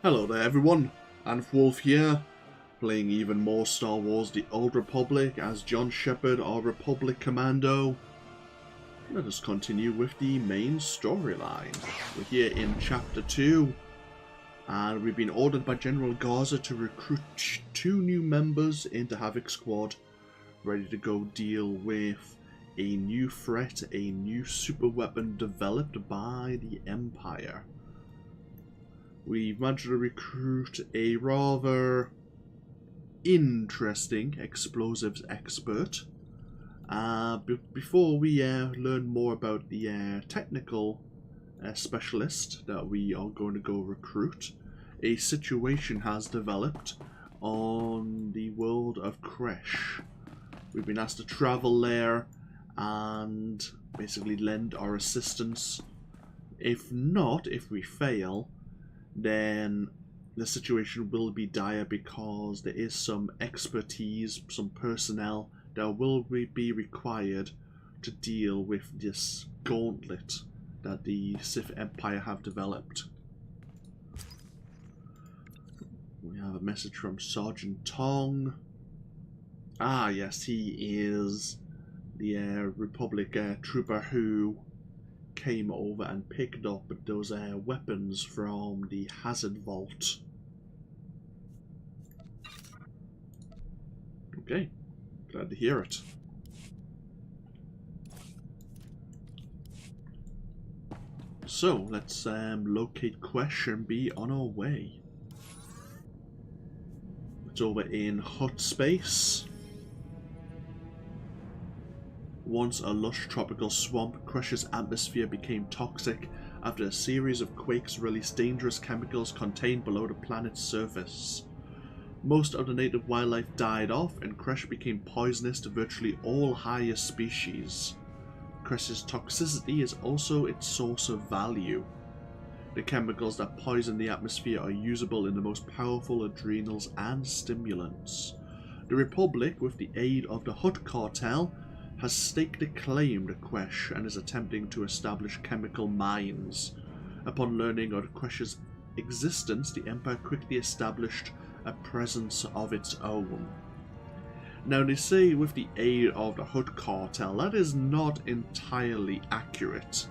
Hello there everyone, AnthWolf here, playing even more Star Wars The Old Republic as John Shepard, our Republic Commando. Let us continue with the main storyline. We're here in Chapter 2, and we've been ordered by General Garza to recruit 2 new members into Havoc Squad, ready to go deal with a new threat, a new super weapon developed by the Empire. We've managed to recruit a rather interesting explosives expert. Before we learn more about the technical specialist that we are going to go recruit, a situation has developed on the world of Kresh. We've been asked to travel there and basically lend our assistance. If we fail, then the situation will be dire because there is some expertise, some personnel that will be required to deal with this gauntlet that the Sith Empire have developed. We have a message from Sergeant Tong. Ah yes, he is the Republic trooper who came over and picked up those weapons from the Hazard Vault. Okay, glad to hear it. So, let's locate Kresh and be on our way. It's over in Hut Space. Once a lush tropical swamp, Kresh's atmosphere became toxic after a series of quakes released dangerous chemicals contained below the planet's surface. Most of the native wildlife died off, and Kresh became poisonous to virtually all higher species. Kresh's toxicity is also its source of value. The chemicals that poison the atmosphere are usable in the most powerful adrenals and stimulants. The Republic, with the aid of the Hutt Cartel, has staked a claim to Kresh and is attempting to establish chemical mines. Upon learning of Kresh's existence, the Empire quickly established a presence of its own. Now they say with the aid of the Hutt Cartel, that is not entirely accurate.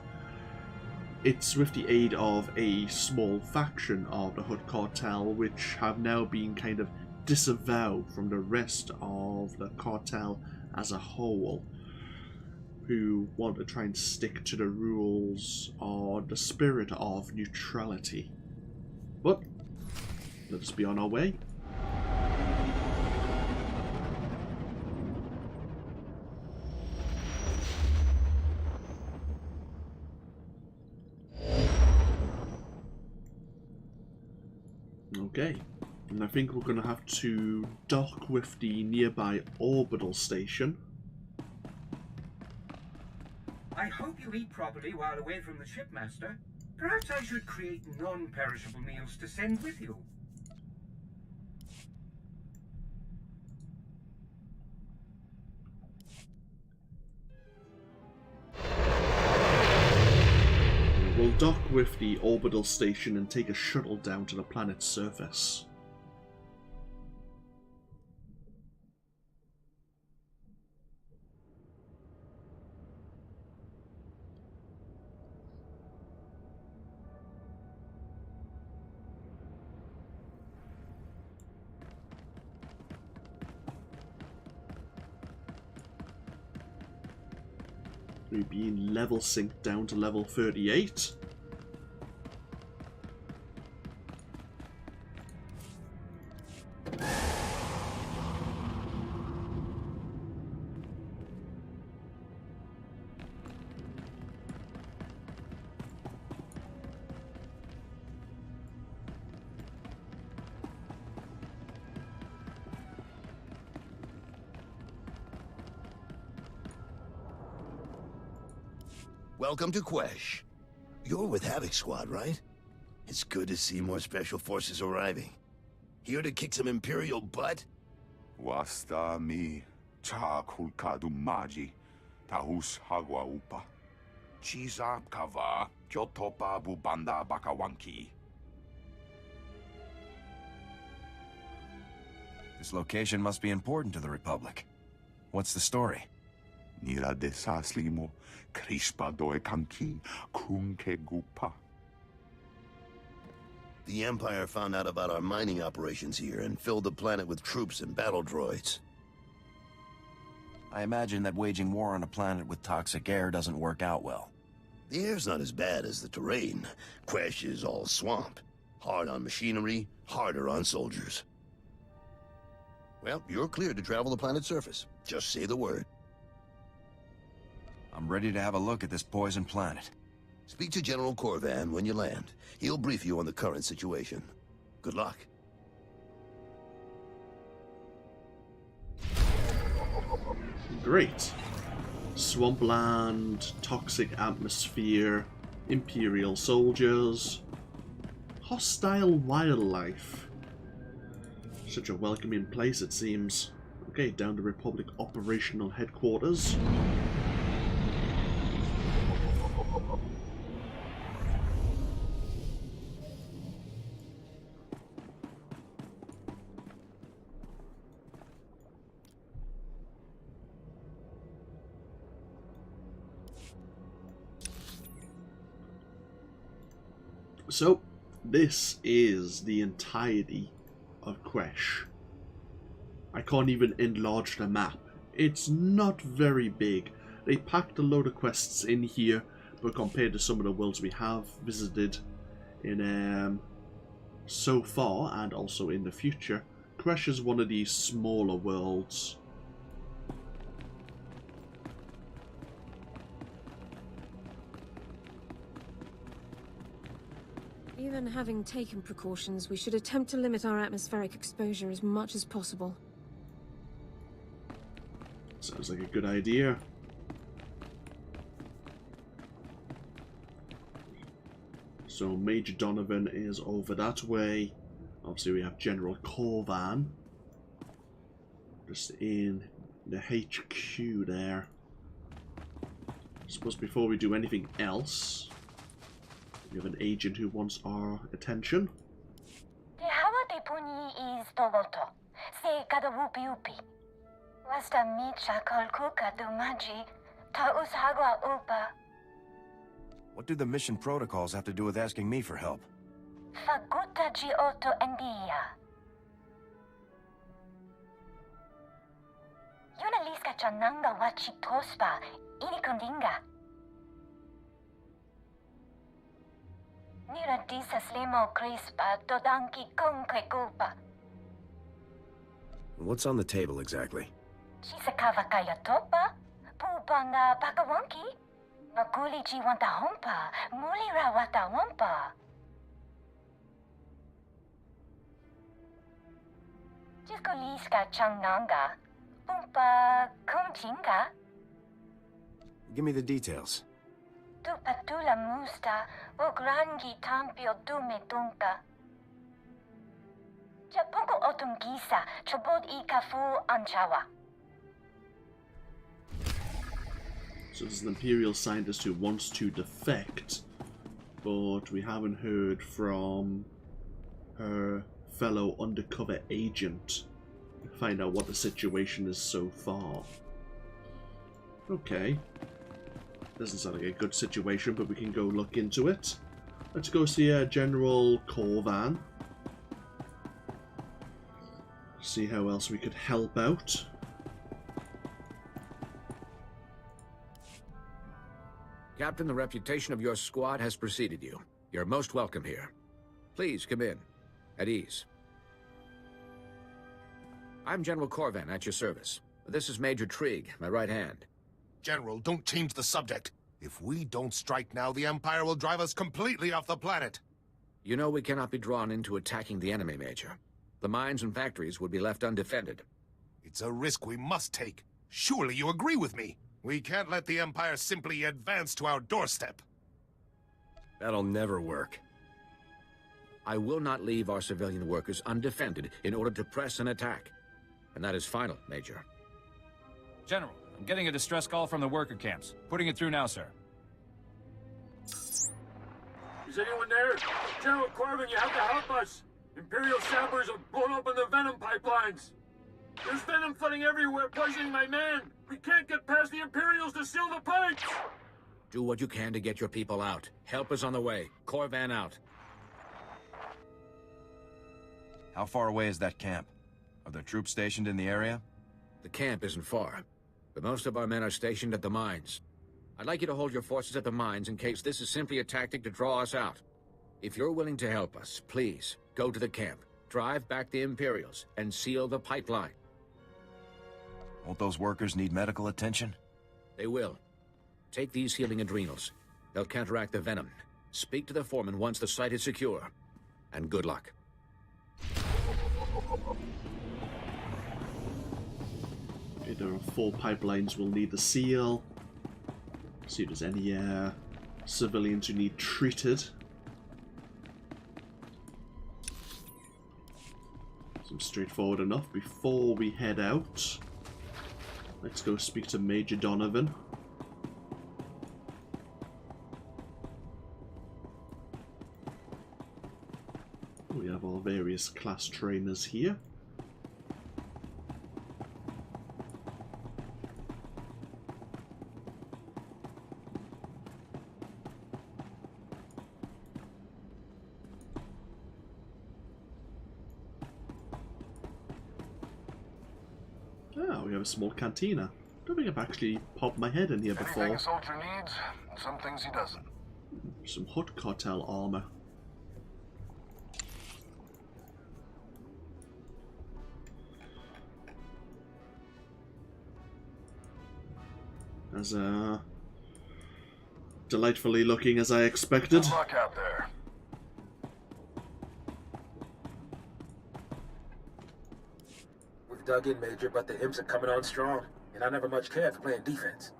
It's with the aid of a small faction of the Hutt Cartel which have now been kind of disavowed from the rest of the cartel as a whole, who want to try and stick to the rules or the spirit of neutrality. But let us be on our way. Okay, and I think we're going to have to dock with the nearby orbital station. I hope you eat properly while away from the shipmaster. Perhaps I should create non-perishable meals to send with you. We'll dock with the orbital station and take a shuttle down to the planet's surface. We've been level synced down to level 38. Welcome to Kresh. You're with Havoc Squad, right? It's good to see more special forces arriving. Here to kick some Imperial butt? Wasta mi cha kulkadu maji tahus hagwa upa. Chizap kava kyotopa bubanda bakawanki. This location must be important to the Republic. What's the story? Nira de saslimo, Krishpa doe kanki, kunke gupa. The Empire found out about our mining operations here and filled the planet with troops and battle droids. I imagine that waging war on a planet with toxic air doesn't work out well. The air's not as bad as the terrain. Quesh is all swamp. Hard on machinery, harder on soldiers. Well, you're cleared to travel the planet's surface. Just say the word. I'm ready to have a look at this poison planet. Speak to General Corvan when you land. He'll brief you on the current situation. Good luck. Great. Swampland, toxic atmosphere, Imperial soldiers, hostile wildlife. Such a welcoming place, it seems. Okay, down to Republic operational headquarters. So, this is the entirety of Quesh. I can't even enlarge the map. It's not very big. They packed a load of quests in here, but compared to some of the worlds we have visited in so far, and also in the future, Quesh is one of these smaller worlds. Even having taken precautions, we should attempt to limit our atmospheric exposure as much as possible. Sounds like a good idea. So Major Donovan is over that way. Obviously we have General Corvan just in the HQ there. I suppose before we do anything else, we have an agent who wants our attention. Te hawa te puni is Togoto. Se kada wupi upi. Wasta micha kalkuka dumaji. Ta ushagwa upa. What do the mission protocols have to do with asking me for help? Faguta ji oto endia. Yuna liska chananga wachi tospa. Ini kundinga. Nira disa slimo crispa dodanki kunke kupa. What's on the table exactly? Chisakava kaya topa. Pupanga pakawanki. Maguli ji wanta hompa. Mulira wata wampa. Jisko liska chananga. Pumpa kumchinga. Give me the details. Tu patula musta, o grangi tampio dume tunka. Japoko otungisa, chobod I kafu anchawa. So there's an Imperial scientist who wants to defect, but we haven't heard from her fellow undercover agent to find out what the situation is so far. Okay. Doesn't sound like a good situation, but we can go look into it. Let's go see General Corvan. See how else we could help out. Captain, the reputation of your squad has preceded you. You're most welcome here. Please come in. At ease. I'm General Corvan, at your service. This is Major Trigg, my right hand. General, don't change the subject. If we don't strike now, the Empire will drive us completely off the planet. You know we cannot be drawn into attacking the enemy, Major. The mines and factories would be left undefended. It's a risk we must take. Surely you agree with me. We can't let the Empire simply advance to our doorstep. That'll never work. I will not leave our civilian workers undefended in order to press an attack. And that is final, Major. General, I'm getting a distress call from the worker camps. Putting it through now, sir. Is anyone there? General Corvan, you have to help us! Imperial sappers have blown open the venom pipelines! There's venom flooding everywhere, poisoning my man. We can't get past the Imperials to seal the pipes. Do what you can to get your people out. Help is on the way. Corvan out. How far away is that camp? Are there troops stationed in the area? The camp isn't far, but most of our men are stationed at the mines. I'd like you to hold your forces at the mines in case this is simply a tactic to draw us out. If you're willing to help us, please, go to the camp, drive back the Imperials, and seal the pipeline. Won't those workers need medical attention? They will. Take these healing adrenals. They'll counteract the venom. Speak to the foreman once the site is secure. And good luck. Okay, there are 4 pipelines we'll need to seal. See if there's any civilians who need treated. Seems straightforward enough. Before we head out, let's go speak to Major Donovan. We have our various class trainers here. Oh, we have a small cantina. Don't think I've actually popped my head in here before. Anything a soldier needs, and some things he doesn't. Some Hut Cartel armor. As delightfully looking as I expected. Good luck out there. We've dug in, Major, but the imps are coming on strong, and I never much cared for playing defense.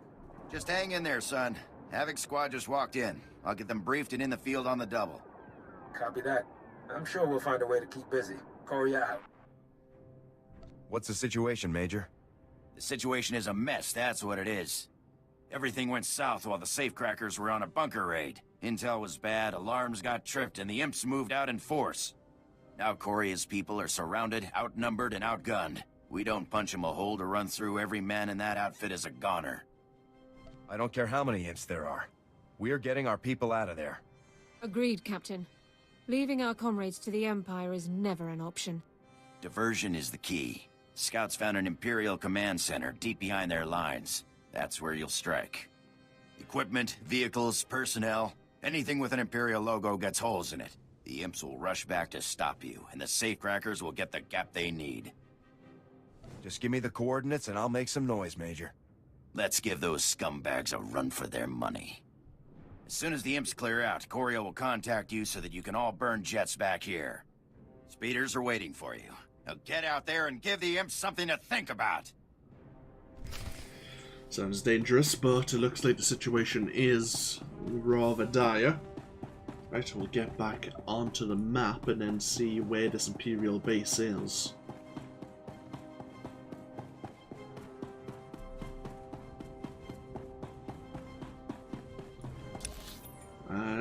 Just hang in there, son. Havoc squad just walked in. I'll get them briefed and in the field on the double. Copy that. I'm sure we'll find a way to keep busy. Corey out. What's the situation, Major? The situation is a mess, that's what it is. Everything went south while the safecrackers were on a bunker raid. Intel was bad, alarms got tripped, and the imps moved out in force. Now Corey and his people are surrounded, outnumbered, and outgunned. We don't punch him a hole to run through. Every man in that outfit is a goner. I don't care how many imps there are. We're getting our people out of there. Agreed, Captain. Leaving our comrades to the Empire is never an option. Diversion is the key. Scouts found an Imperial command center deep behind their lines. That's where you'll strike. Equipment, vehicles, personnel, anything with an Imperial logo gets holes in it. The imps will rush back to stop you, and the safecrackers will get the gap they need. Just give me the coordinates and I'll make some noise, Major. Let's give those scumbags a run for their money. As soon as the imps clear out, Corio will contact you so that you can all burn jets back here. Speeders are waiting for you. Now get out there and give the imps something to think about. Sounds dangerous, but it looks like the situation is rather dire. Right, we'll get back onto the map and then see where this Imperial base is.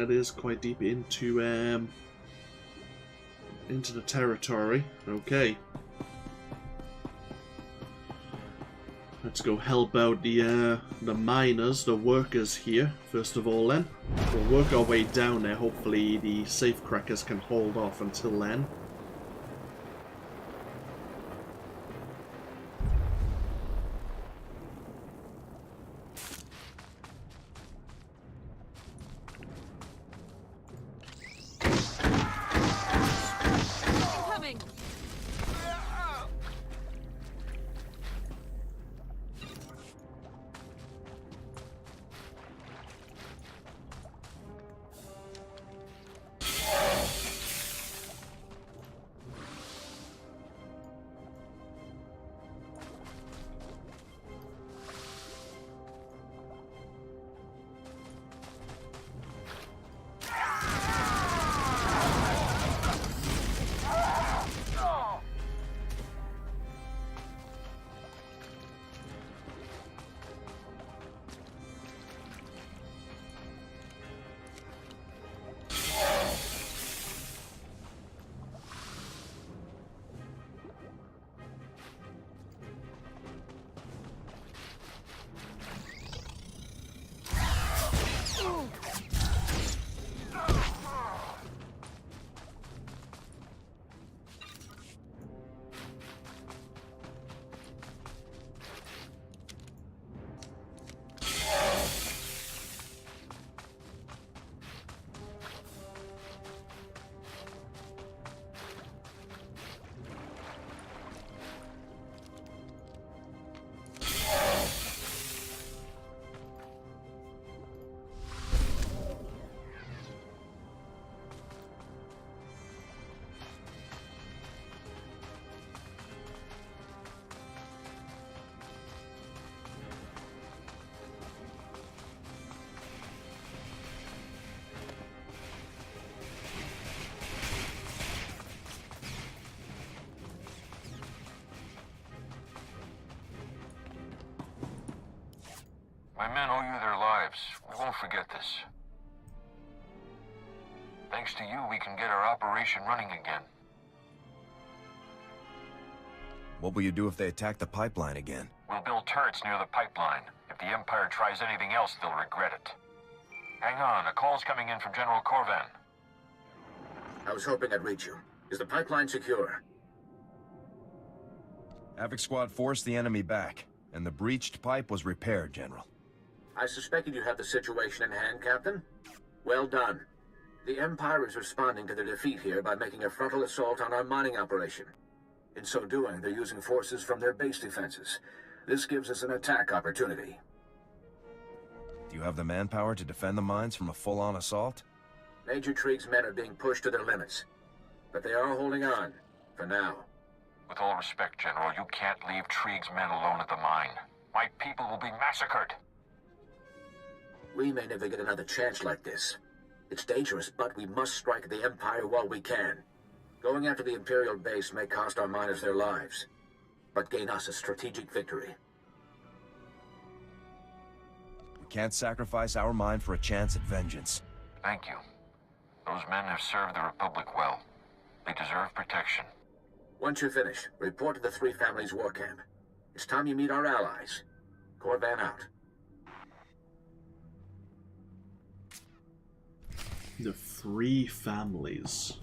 It is quite deep into the territory. Okay. Let's go help out the miners, the workers here, first of all then. We'll work our way down there, hopefully the safecrackers can hold off until then. My men owe you their lives. We won't forget this. Thanks to you, we can get our operation running again. What will you do if they attack the pipeline again? We'll build turrets near the pipeline. If the Empire tries anything else, they'll regret it. Hang on, a call's coming in from General Corvan. I was hoping I'd reach you. Is the pipeline secure? Havoc Squad forced the enemy back, and the breached pipe was repaired, General. I suspected you had the situation in hand, Captain. Well done. The Empire is responding to their defeat here by making a frontal assault on our mining operation. In so doing, they're using forces from their base defenses. This gives us an attack opportunity. Do you have the manpower to defend the mines from a full-on assault? Major Trig's men are being pushed to their limits. But they are holding on, for now. With all respect, General, you can't leave Trig's men alone at the mine. My people will be massacred. We may never get another chance like this. It's dangerous, but we must strike the Empire while we can. Going after the Imperial base may cost our miners their lives, but gain us a strategic victory. We can't sacrifice our mine for a chance at vengeance. Thank you. Those men have served the Republic well. They deserve protection. Once you're finished, report to the Three Families War Camp. It's time you meet our allies. Corvan out. The Three Families.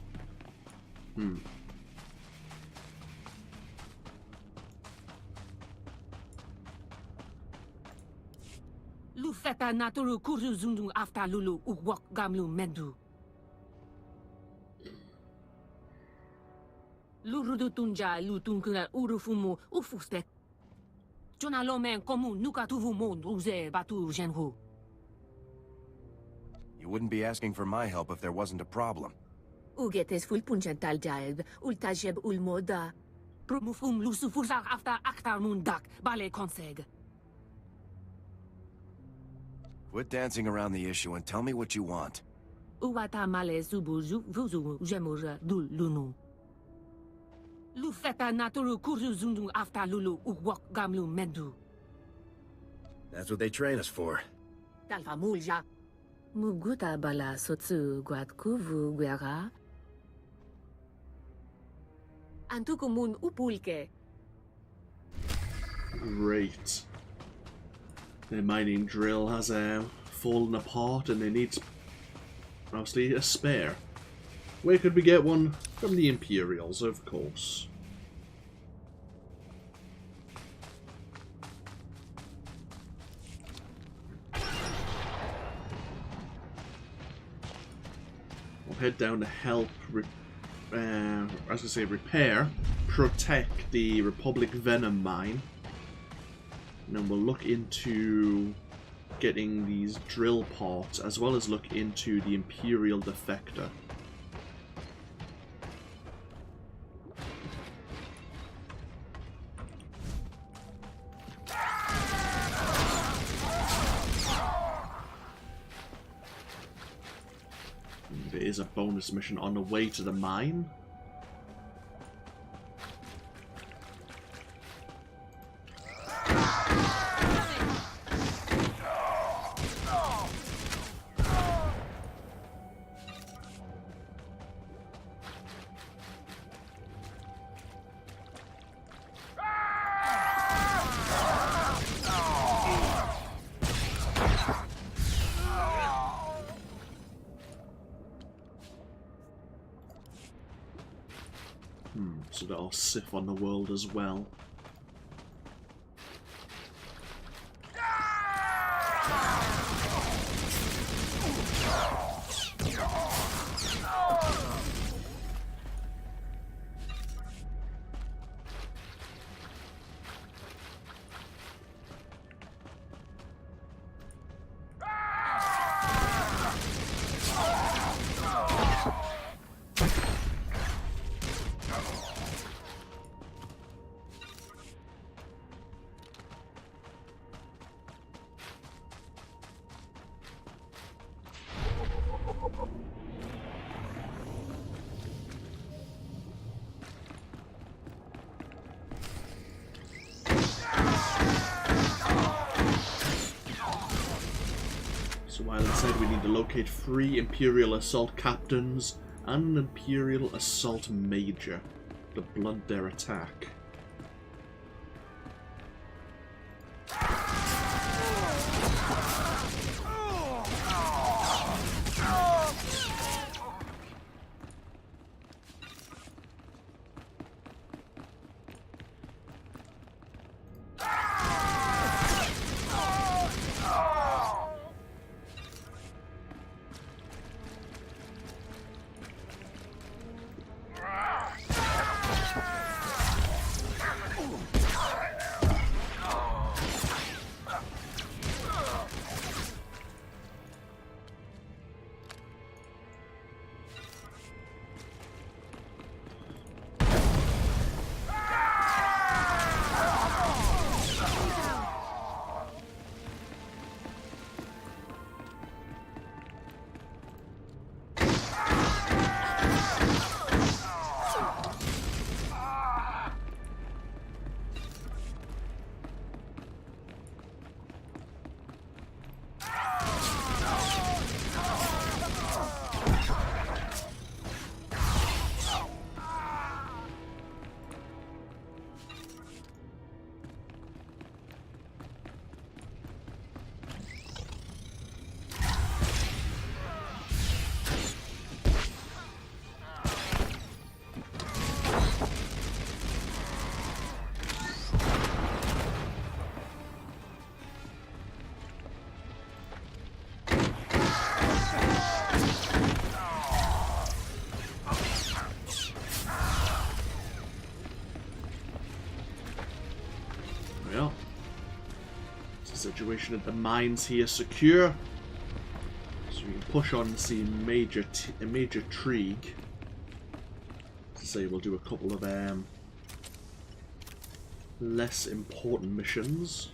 Lu feta naturu kuru zundu after lulu uwok gamlu mendu. Lu rudu tunja lu tunkuna urufumu ufustek. Jona lomen komu nuka tuvu mon uze batu genhu. You wouldn't be asking for my help if there wasn't a problem. Ugetes ful puncental jaib, ultajeb ulmoda. Promufum lusufurza after aktar mundak, bale konseg. Quit dancing around the issue and tell me what you want. Uwata male zubuzu vuzu jemur dul lunu. Lu feta naturu kuru zundu after lulu uwok gamlu mendu. That's what they train us for. Talfa mulja. Muguta bala sotsu guat kuvu guera. Antukumun upulke. Great. Their mining drill has fallen apart and they need obviously a spare. Where could we get one? From the Imperials, of course. We'll head down to help repair, protect the Republic Venom mine. And then we'll look into getting these drill parts, as well as look into the Imperial Defector. There is a bonus mission on the way to the mine. So that'll Sith on the world as well. While instead we need to locate 3 Imperial Assault Captains and an Imperial Assault Major to blunt their attack. Well, situation at the mines here secure, so we can push on to see Major Trigue. As I say, we'll do a couple of less important missions.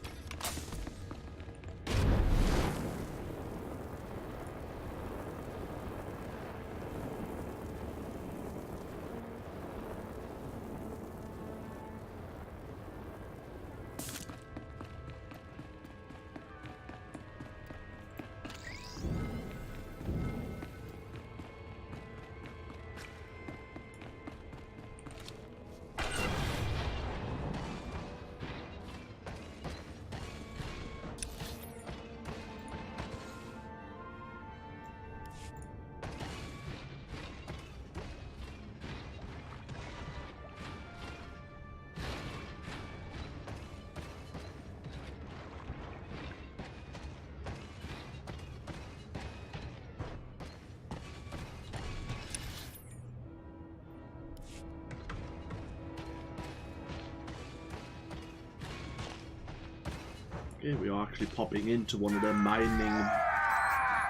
Okay, we are actually popping into one of their mining...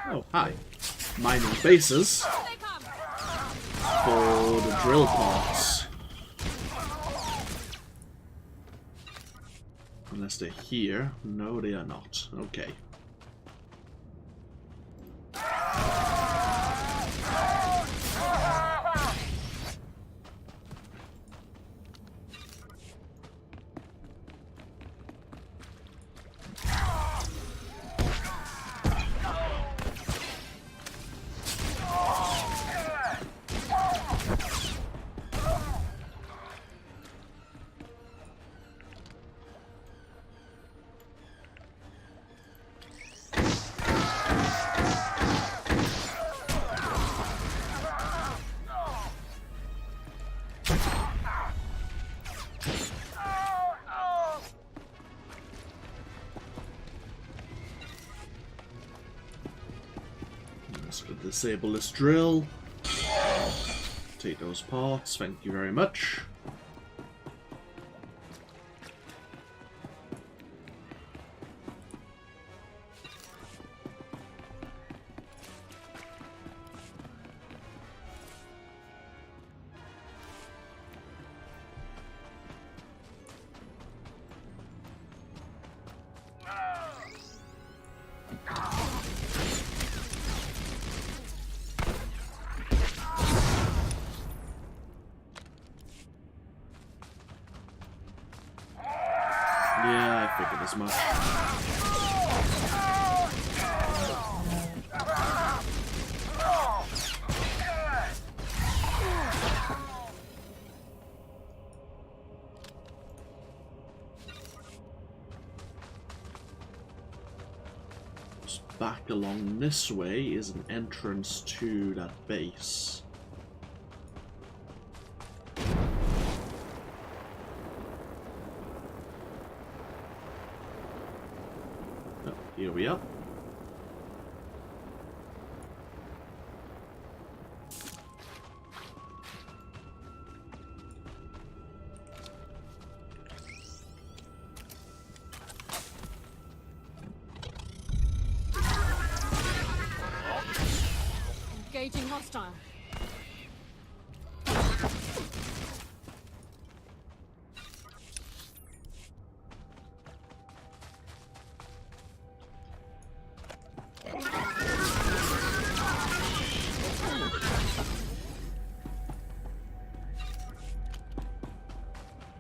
Oh, hi. Mining bases for the drill parts. Unless they're here. No, they are not. Okay. Disable this drill. Take those parts, thank you very much. Yeah, I figured as much. back along this way is an entrance to that base. Oh, here we are. Engaging hostile.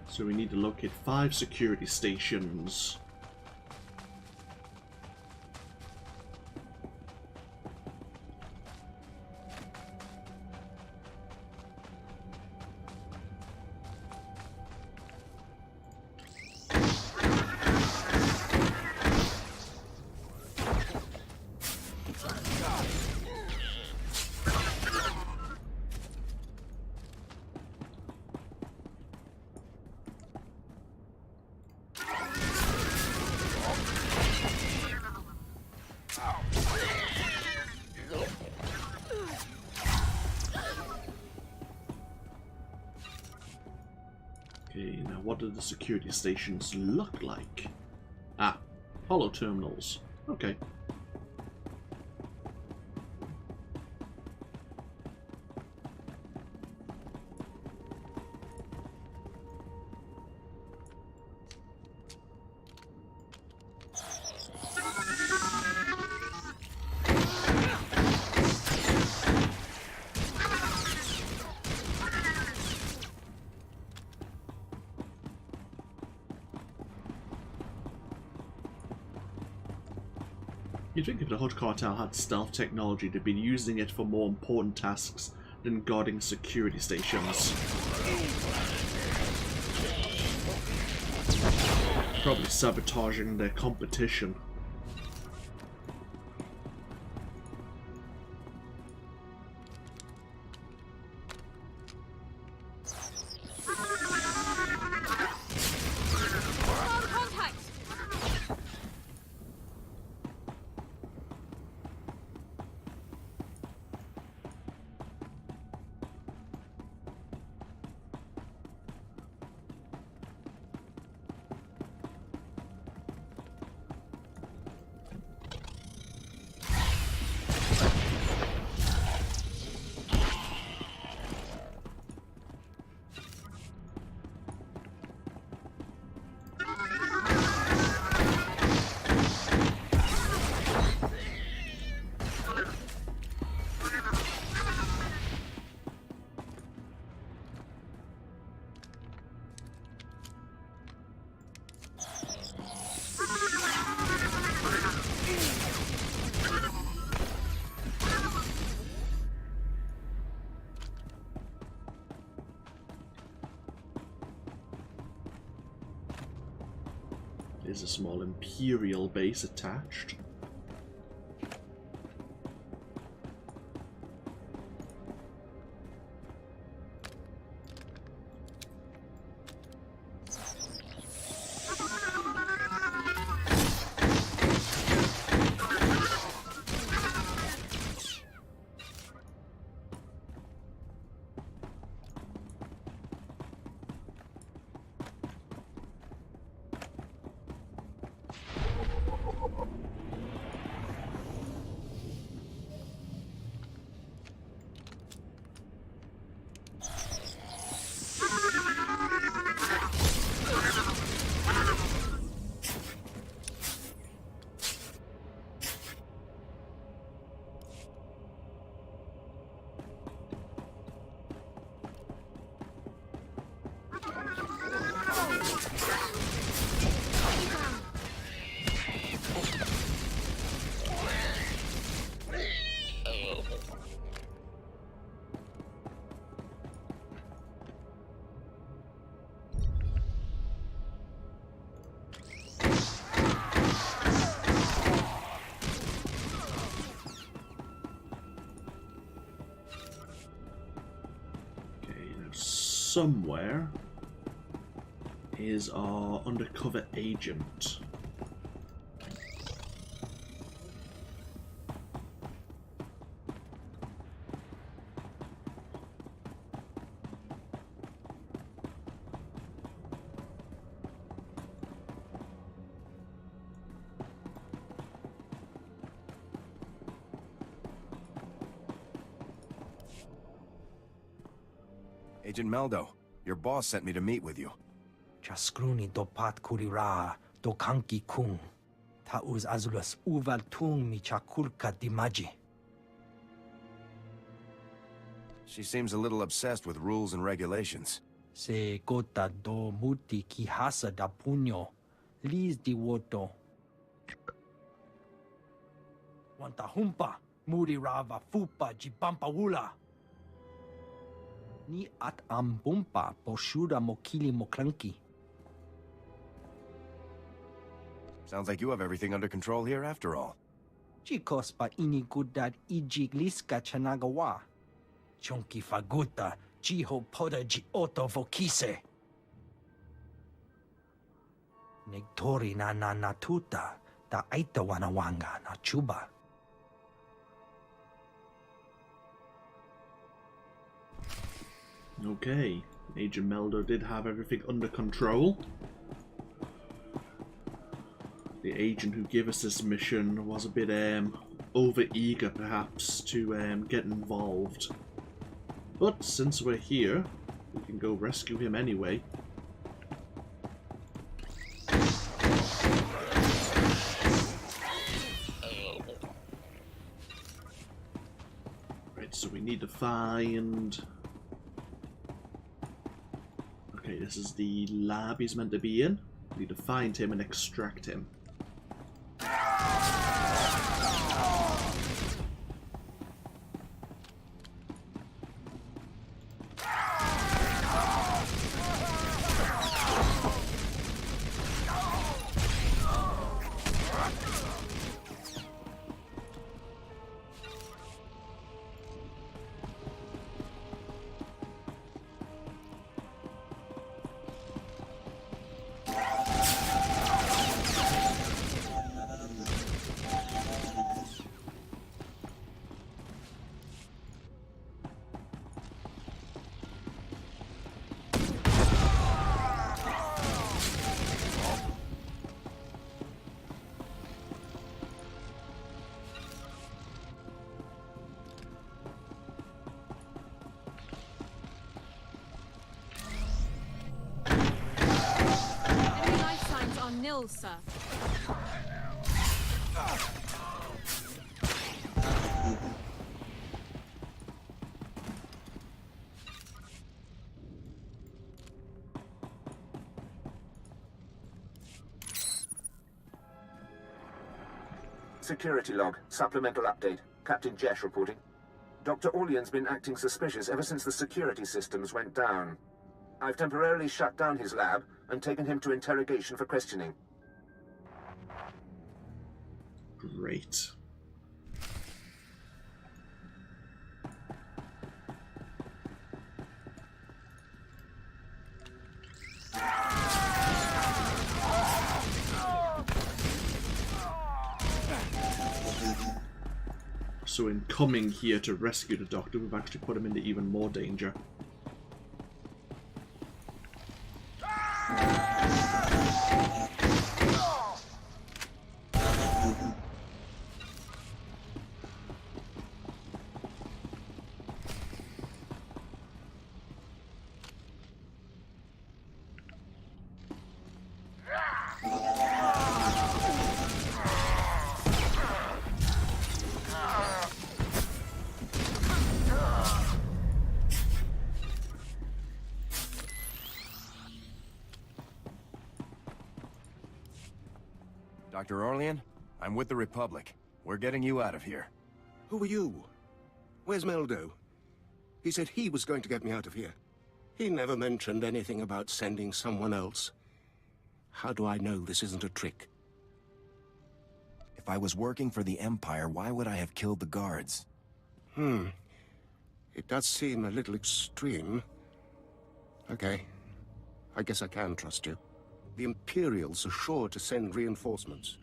So we need to locate 5 security stations. Okay, now what do the security stations look like? Ah, holo terminals. Okay. You'd think if the Hood Cartel had stealth technology, they'd be using it for more important tasks than guarding security stations. Probably sabotaging their competition. There's a small Imperial base attached. somewhere is our undercover agent. Agent Meldo, your boss sent me to meet with you. Chaskruni dopat kurira do kanki kung. Tauz azulas uval tung mi chakulka dimaji. She seems a little obsessed with rules and regulations. Se gota do muti kihasa da puño. Liz di woto. Wanta humpa. Muri rava fupa jibampa wula. Ni at ambumpa poshuda mokili moklanki. Sounds like you have everything under control here after all. Chikos pa ini gudad ijigliska chanagawa. Chonki faguta jiho poda ji oto vokise. Negtori na natuta da aita wanawanga na chuba. Okay, Agent Meldo did have everything under control. The agent who gave us this mission was a bit over-eager perhaps to get involved. But since we're here, we can go rescue him anyway. Right, so we need to find... Okay, this is the lab he's meant to be in. We need to find him and extract him. Nil, sir. Security log. Supplemental update. Captain Jesh reporting. Dr. Orlean's been acting suspicious ever since the security systems went down. I've temporarily shut down his lab and taken him to interrogation for questioning. Great. So in coming here to rescue the doctor, we've actually put him into even more danger. Dr. Orlean, I'm with the Republic. We're getting you out of here. Who are you? Where's Meldo? He said he was going to get me out of here. He never mentioned anything about sending someone else. How do I know this isn't a trick? If I was working for the Empire, why would I have killed the guards? It does seem a little extreme. Okay. I guess I can trust you. The Imperials are sure to send reinforcements.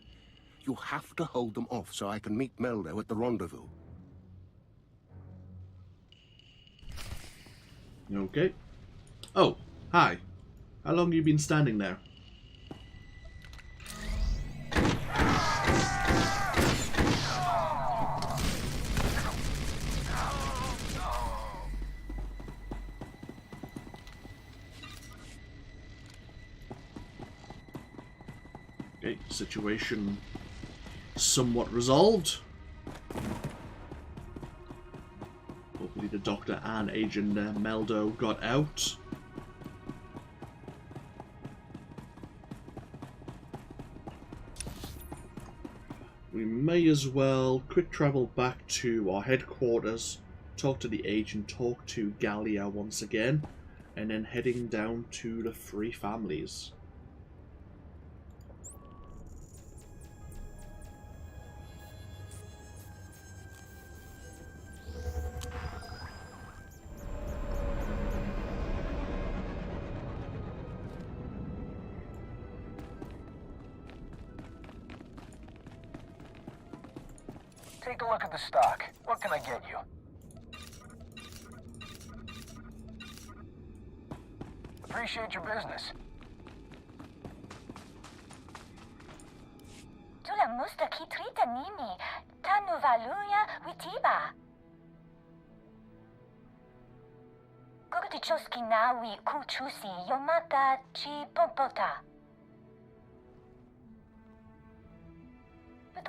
You have to hold them off so I can meet Meldo at the rendezvous. Okay. Oh, hi. How long have you been standing there? Okay, situation somewhat resolved. Hopefully the Doctor and Agent Meldo got out. We may as well quick travel back to our headquarters, talk to the agent, talk to Gallia once again, and then heading down to the Three Families. Take a look at the stock. What can I get you? Appreciate your business. Tula musta kitrita nini. Tanu valuya witiba. Kogutichoski nawi kuchusi yomata chi pompota.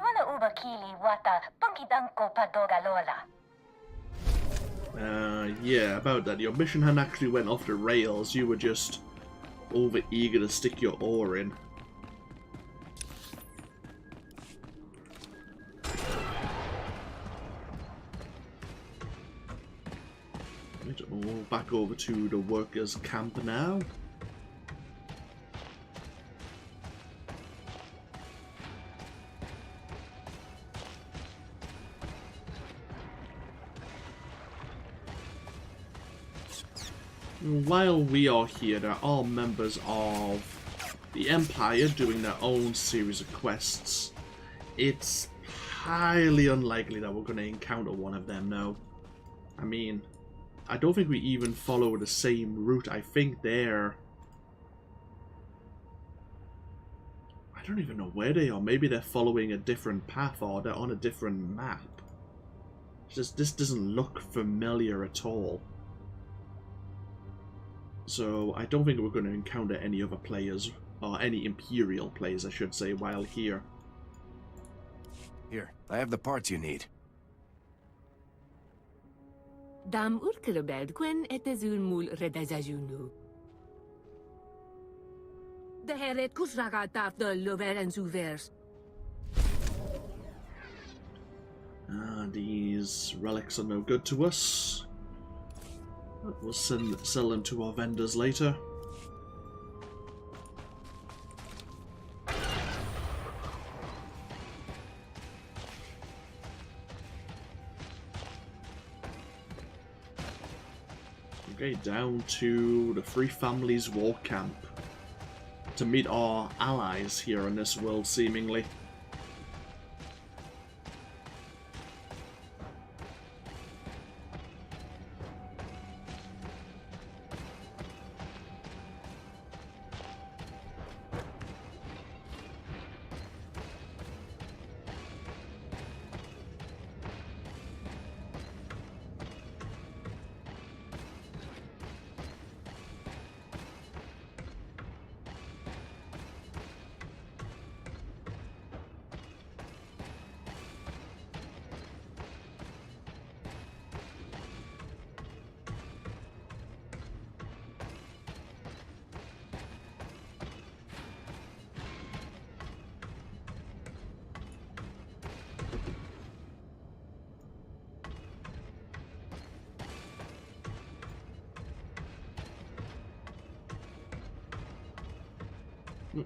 Wana ubakili wata pungidanko padogalola. Yeah, about that. Your mission hadn't actually went off the rails. You were just over eager to stick your oar in. Right, oh, back over to the workers' camp now. While we are here, there are members of the Empire doing their own series of quests. It's highly unlikely that we're going to encounter one of them now. I mean, I don't think we even follow the same route. I think they're... I don't even know where they are. Maybe they're following a different path or they're on a different map. It's just, this doesn't look familiar at all. So I don't think we're going to encounter any other players, or any Imperial players I should say, while here. Here, I have the parts you need. Dam urkelebed quen etezul mul redazajunu. De heret kusragataf de lover en zuvers. These relics are no good to us. We'll sell them to our vendors later. Okay, down to the Three Families War Camp to meet our allies here in this world, seemingly.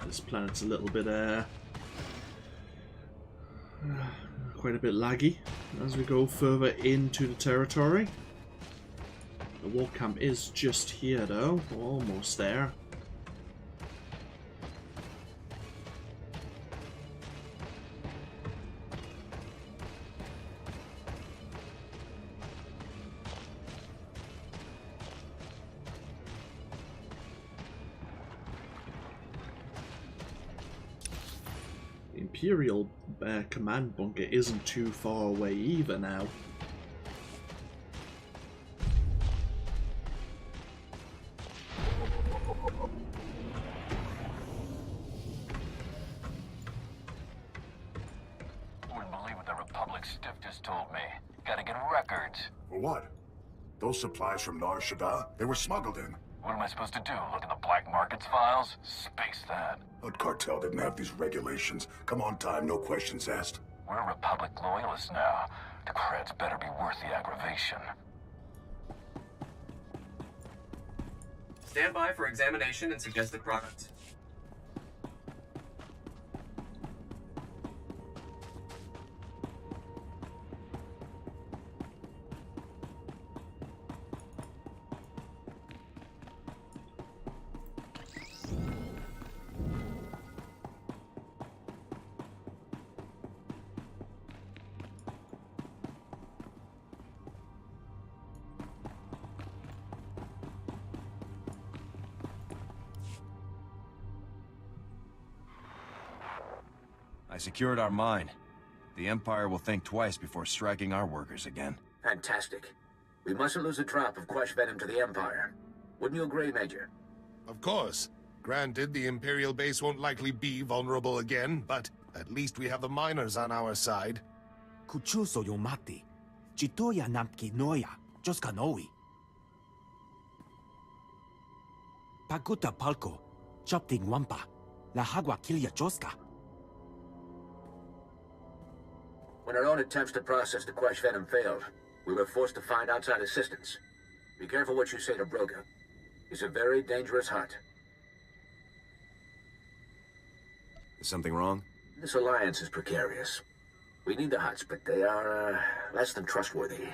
This planet's a little bit, quite a bit laggy as we go further into the territory. The war camp is just here though. We're almost there. Imperial command bunker isn't too far away either now. Wouldn't believe what the Republic stiff just told me. Gotta get records. For what? Those supplies from Nar Shaddaa, they were smuggled in. What am I supposed to do? Look in the black markets files? Space that. Hut Cartel didn't have these regulations. Come on time, no questions asked. We're Republic loyalists now. The creds better be worth the aggravation. Stand by for examination and suggested products. I secured our mine. The Empire will think twice before striking our workers again. Fantastic. We mustn't lose a drop of Quash venom to the Empire. Wouldn't you agree, Major? Of course. Granted, the Imperial base won't likely be vulnerable again, but at least we have the miners on our side. Kuchuso yomati. Chitoya namki noya. Joskanoi. Paguta palko. Chopting wampa. La hagua kilia joska. When our own attempts to process the Quash venom failed, we were forced to find outside assistance. Be careful what you say to Broga. He's a very dangerous Hutt. Is something wrong? This alliance is precarious. We need the Hutts, but they are, less than trustworthy.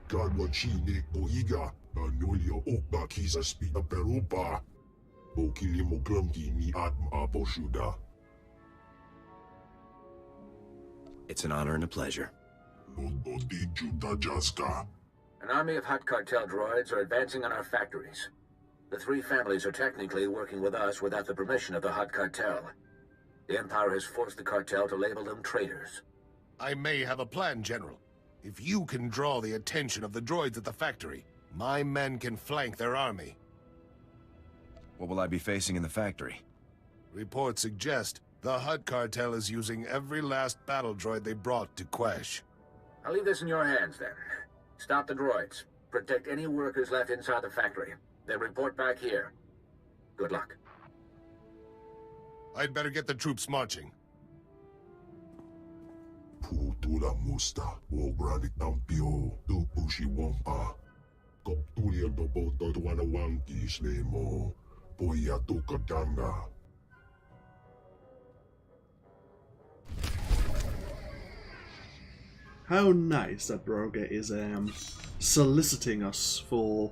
Gadwachine Boiga, Anolia Okba Kisa Spita Perupa, Bokilimo Glumki ni Atma Aposhuda. It's an honor and a pleasure. An army of Hutt cartel droids are advancing on our factories. The three families are technically working with us without the permission of the Hutt cartel. The Empire has forced the cartel to label them traitors. I may have a plan, General. If you can draw the attention of the droids at the factory, my men can flank their army. What will I be facing in the factory? Reports suggest the Hutt cartel is using every last battle droid they brought to Quash. I'll leave this in your hands, then. Stop the droids. Protect any workers left inside the factory. Then report back here. Good luck. I'd better get the troops marching. Putula Musta, Wobrani Tampio, Tupushi Wampa. Koptulia Doboto Tuanawanki Slemo, Poya Tukatanga. How nice that Broga is soliciting us for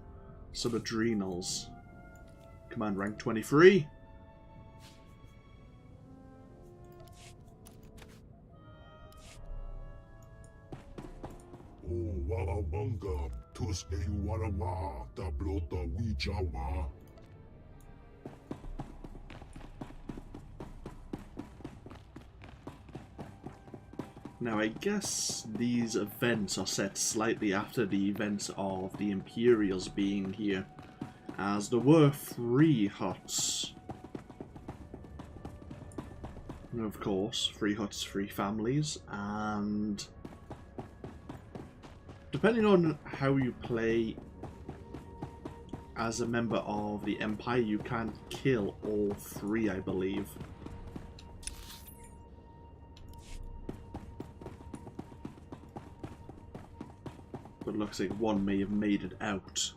some adrenals. Command rank 23. Oh, Wawabanga, Tuske Warawa, Tablota Wijawa. Now I guess these events are set slightly after the events of the Imperials being here, as there were 3 Hutts. And of course, 3 Hutts, 3 families, and depending on how you play as a member of the Empire, you can kill all 3, I believe. But looks like one may have made it out.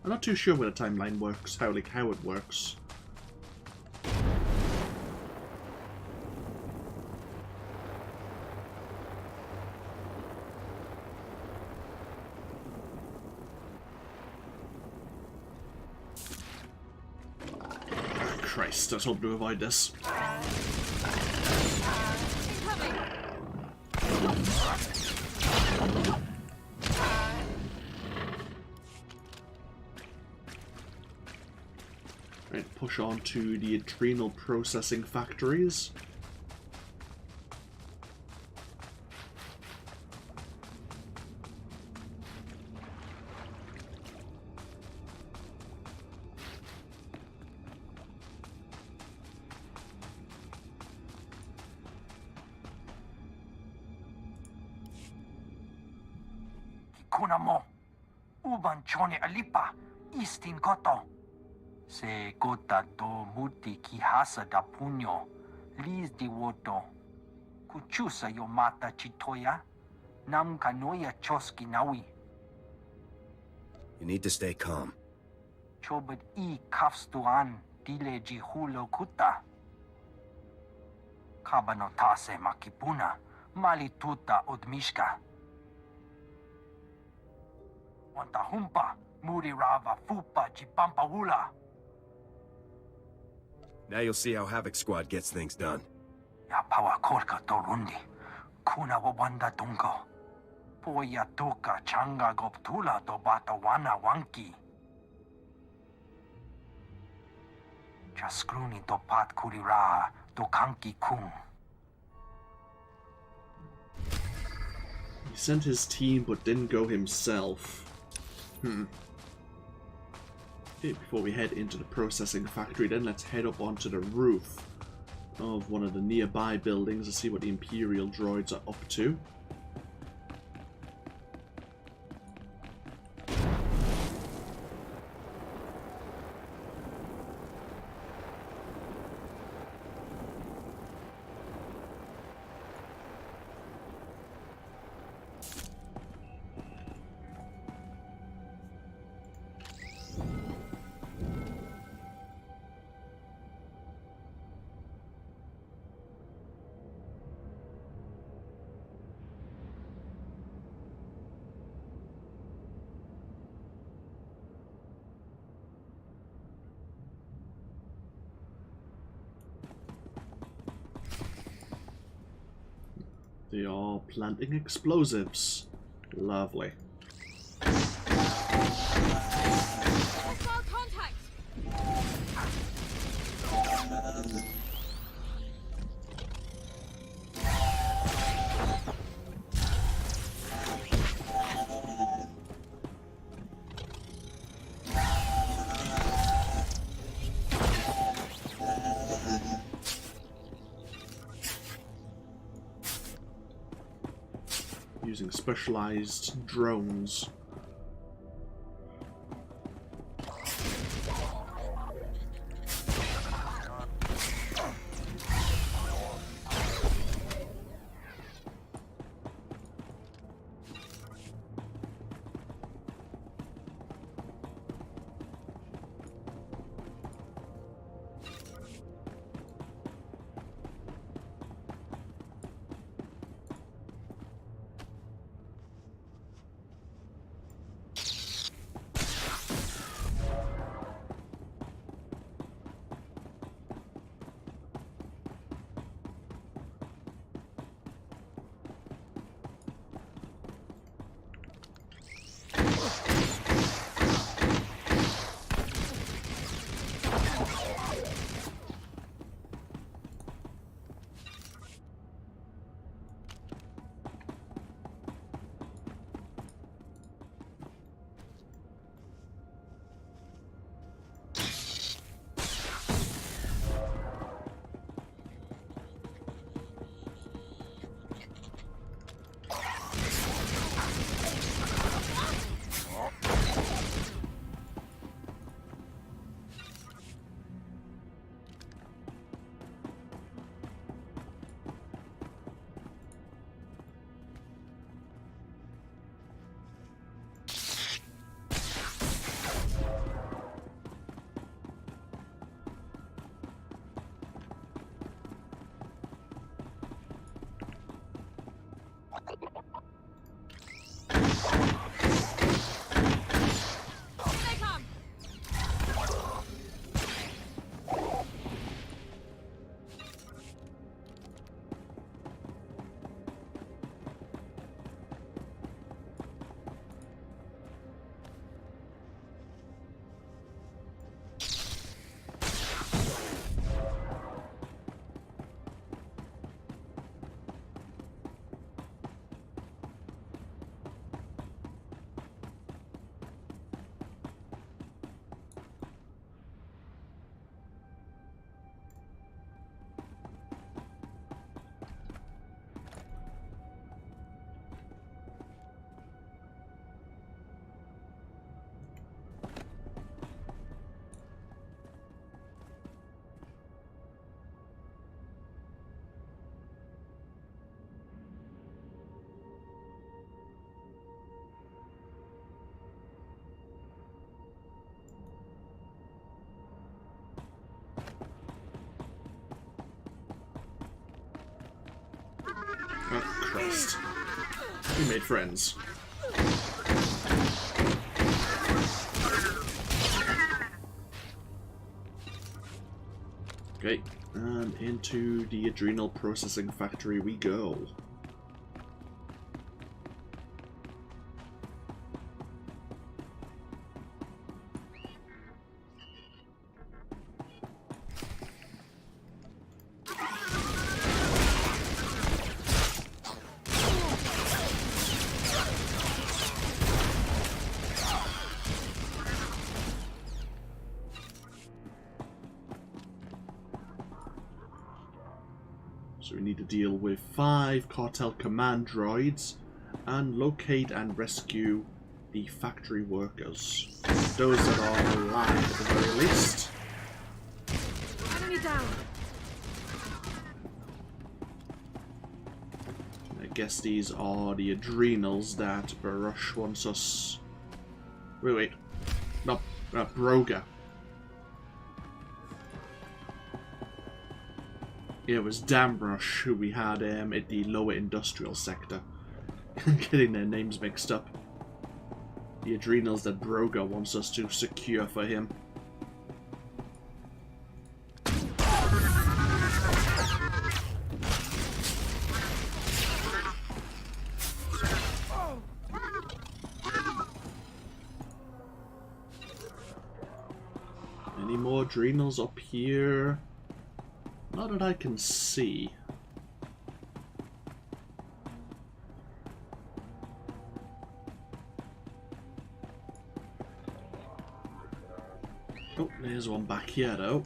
I'm not too sure where the timeline works, how it works. Christ, I was hoping to avoid this. Right, push on to the adrenal processing factories. Kuna mo, uban chone alipa, istin koto. Se gota do muti ki hasa da punyo, liz di woto. Kuchusa yo mata chitoya, nam kanoya choski nawi. You need to stay calm. Chobad I kafstuan dile ji hulo kuta. Kabanotase makipuna, malituta odmishka. Wanta humpa, muri rava fupa jipampawula. Now you'll see how Havoc Squad gets things done. Ya pawa kolka torundi, kuna wawanda tungo. Poya tuka changa goptula to bata wana wanki. Chaskruni to pat kurira to kanki kung. He sent his team but didn't go himself. Okay, before we head into the processing factory, then let's head up onto the roof of one of the nearby buildings to see what the Imperial droids are up to. They are planting explosives. Lovely. Using specialized drones. least. We made friends. Okay, and into the adrenal processing factory we go. So we need to deal with 5 cartel command droids and locate and rescue the factory workers. Those that are alive at the very least. Enemy down. I guess these are the adrenals that Baruch wants us... Wait. No, Broga. Yeah, it was Damrush who we had at the lower industrial sector. Getting their names mixed up. The adrenals that Broga wants us to secure for him. Any more adrenals up here? Not that I can see. Oh, there's one back here though.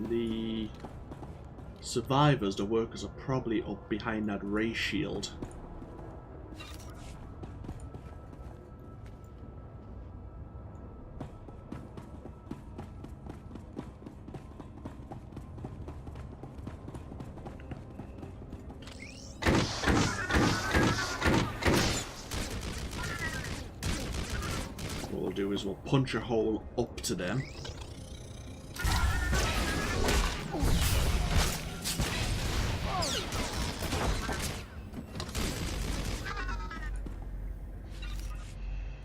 The survivors, the workers, are probably up behind that ray shield. What we'll do is we'll punch a hole up to them.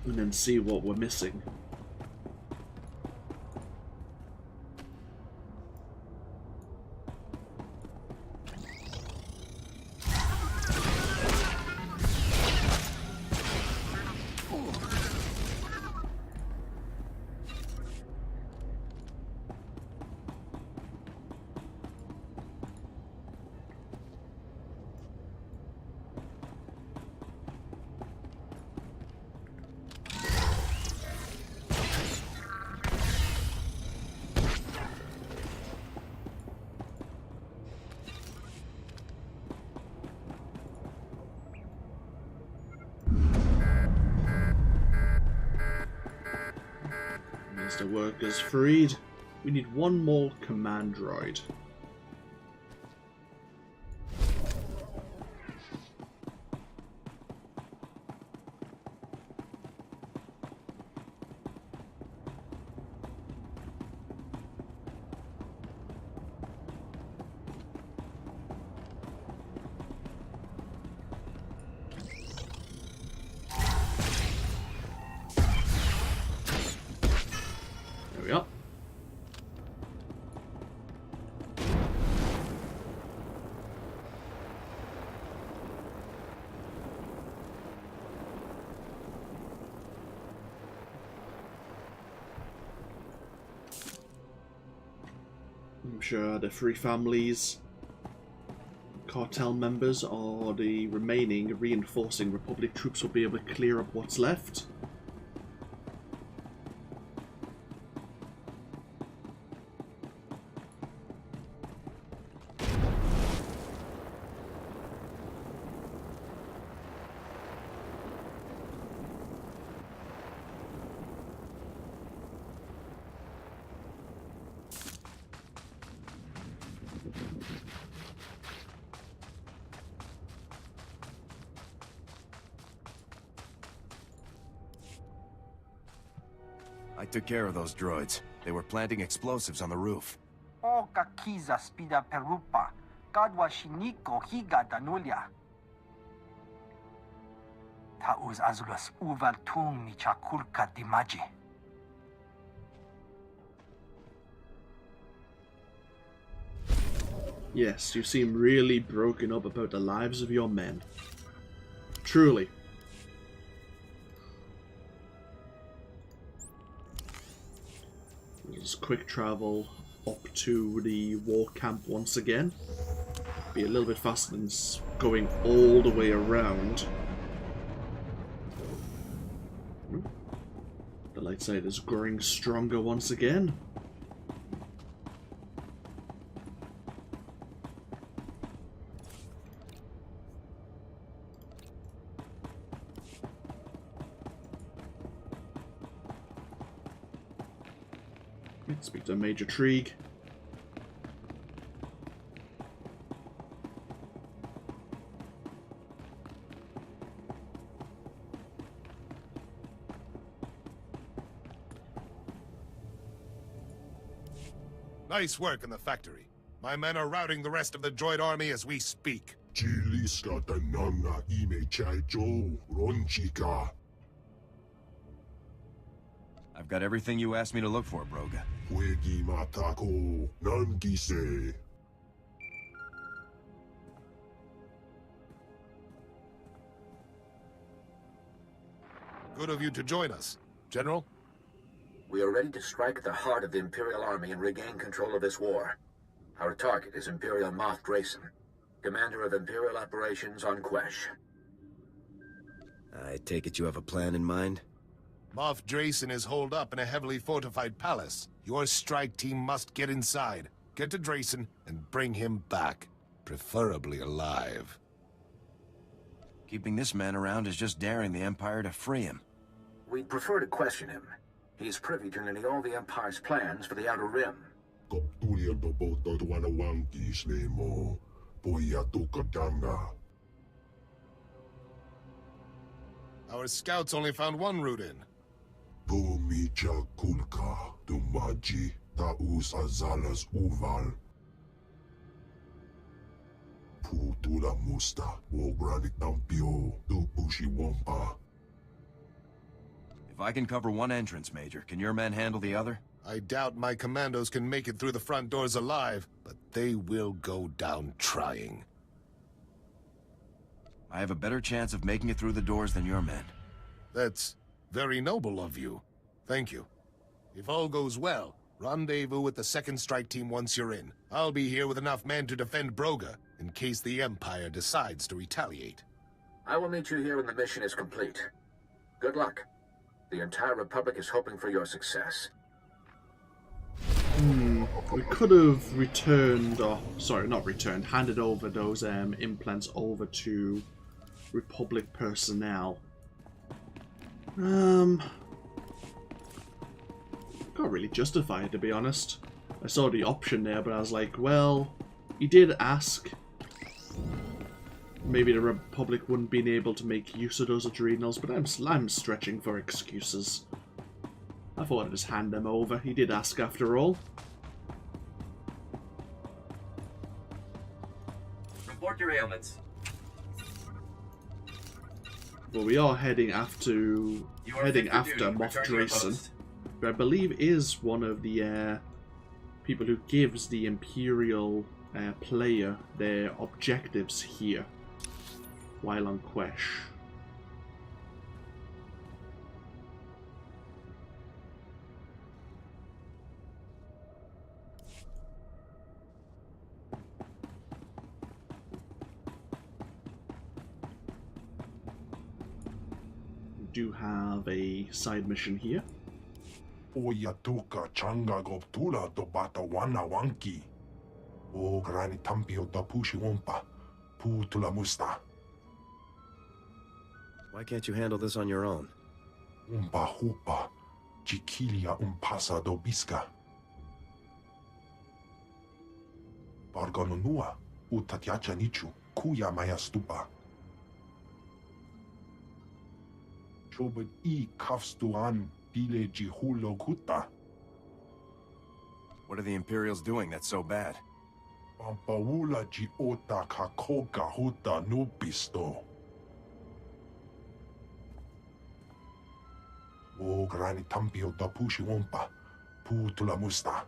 And then see what we're missing. The workers freed. We need one more command droid. we are. I'm sure the three families, cartel members, or the remaining reinforcing Republic troops will be able to clear up what's left. I took care of those droids. They were planting explosives on the roof. O kakiza spida perupa. Gadwa shiniko higa danulia. Tauz azulas uval tung mi chakulka dimaji. Yes, you seem really broken up about the lives of your men. Truly. Just quick travel up to the war camp once again. Be a little bit faster than going all the way around. The light side is growing stronger once again. Speak to Major Trigue. Nice work in the factory. My men are routing the rest of the droid army as we speak. Chiliska tananga ime chaicho ronchika. I've got everything you asked me to look for, Broga. Fuegi matako nangise. Good of you to join us. General? We are ready to strike at the heart of the Imperial Army and regain control of this war. Our target is Imperial Moff Drayson, commander of Imperial operations on Quesh. I take it you have a plan in mind? Moff Drayson is holed up in a heavily fortified palace. Your strike team must get inside, get to Drayson, and bring him back, preferably alive. Keeping this man around is just daring the Empire to free him. We'd prefer to question him. He's privy to nearly all the Empire's plans for the Outer Rim. Our scouts only found one route in. Pomicha kulka dumaji taus azalas uval. Putula musta wogranik tampio dupushi wompa. If I can cover one entrance, Major, can your men handle the other? I doubt my commandos can make it through the front doors alive, but they will go down trying. I have a better chance of making it through the doors than your men. That's very noble of you. Thank you. If all goes well, rendezvous with the second strike team once you're in. I'll be here with enough men to defend Broga, in case the Empire decides to retaliate. I will meet you here when the mission is complete. Good luck. The entire Republic is hoping for your success. We could have returned, or sorry, not returned, handed over those implants over to Republic personnel. Can't really justify it, to be honest. I saw the option there, but I was like, well, he did ask. Maybe the Republic wouldn't been able to make use of those adrenals, but I'm stretching for excuses. I thought I'd just hand them over. He did ask after all. Report your ailments. Well, we are heading after Moff Drayson. who I believe is one of the people who gives the Imperial player their objectives here while on Quesh. We do have a side mission here. Oya tuka changa goptula do bata wana wanki. O grani tampio da pushi wompa. Putula musta. Why can't you handle this on your own? Umpa hupa. Chiquilia umpasa do biska. Barganonua. Utatiacha nichu. Kuya maya stupa. Chobet I kafstuan. What are the Imperials doing that's so bad? Pampaula ji ota kakoka huta nupisto. O grani tampio da pushi wompa. Putula musta.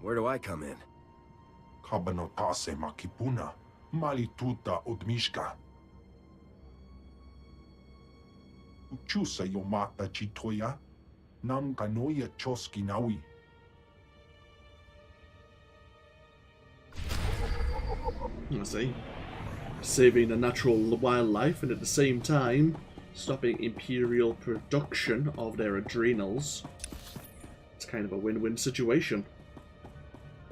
Where do I come in? Kabanotase makipuna. Malituta odmishka. Uchusa yomata chitoya, nam kanoya choski nawi. I see. Saving the natural wildlife and at the same time stopping Imperial production of their adrenals. It's kind of a win-win situation.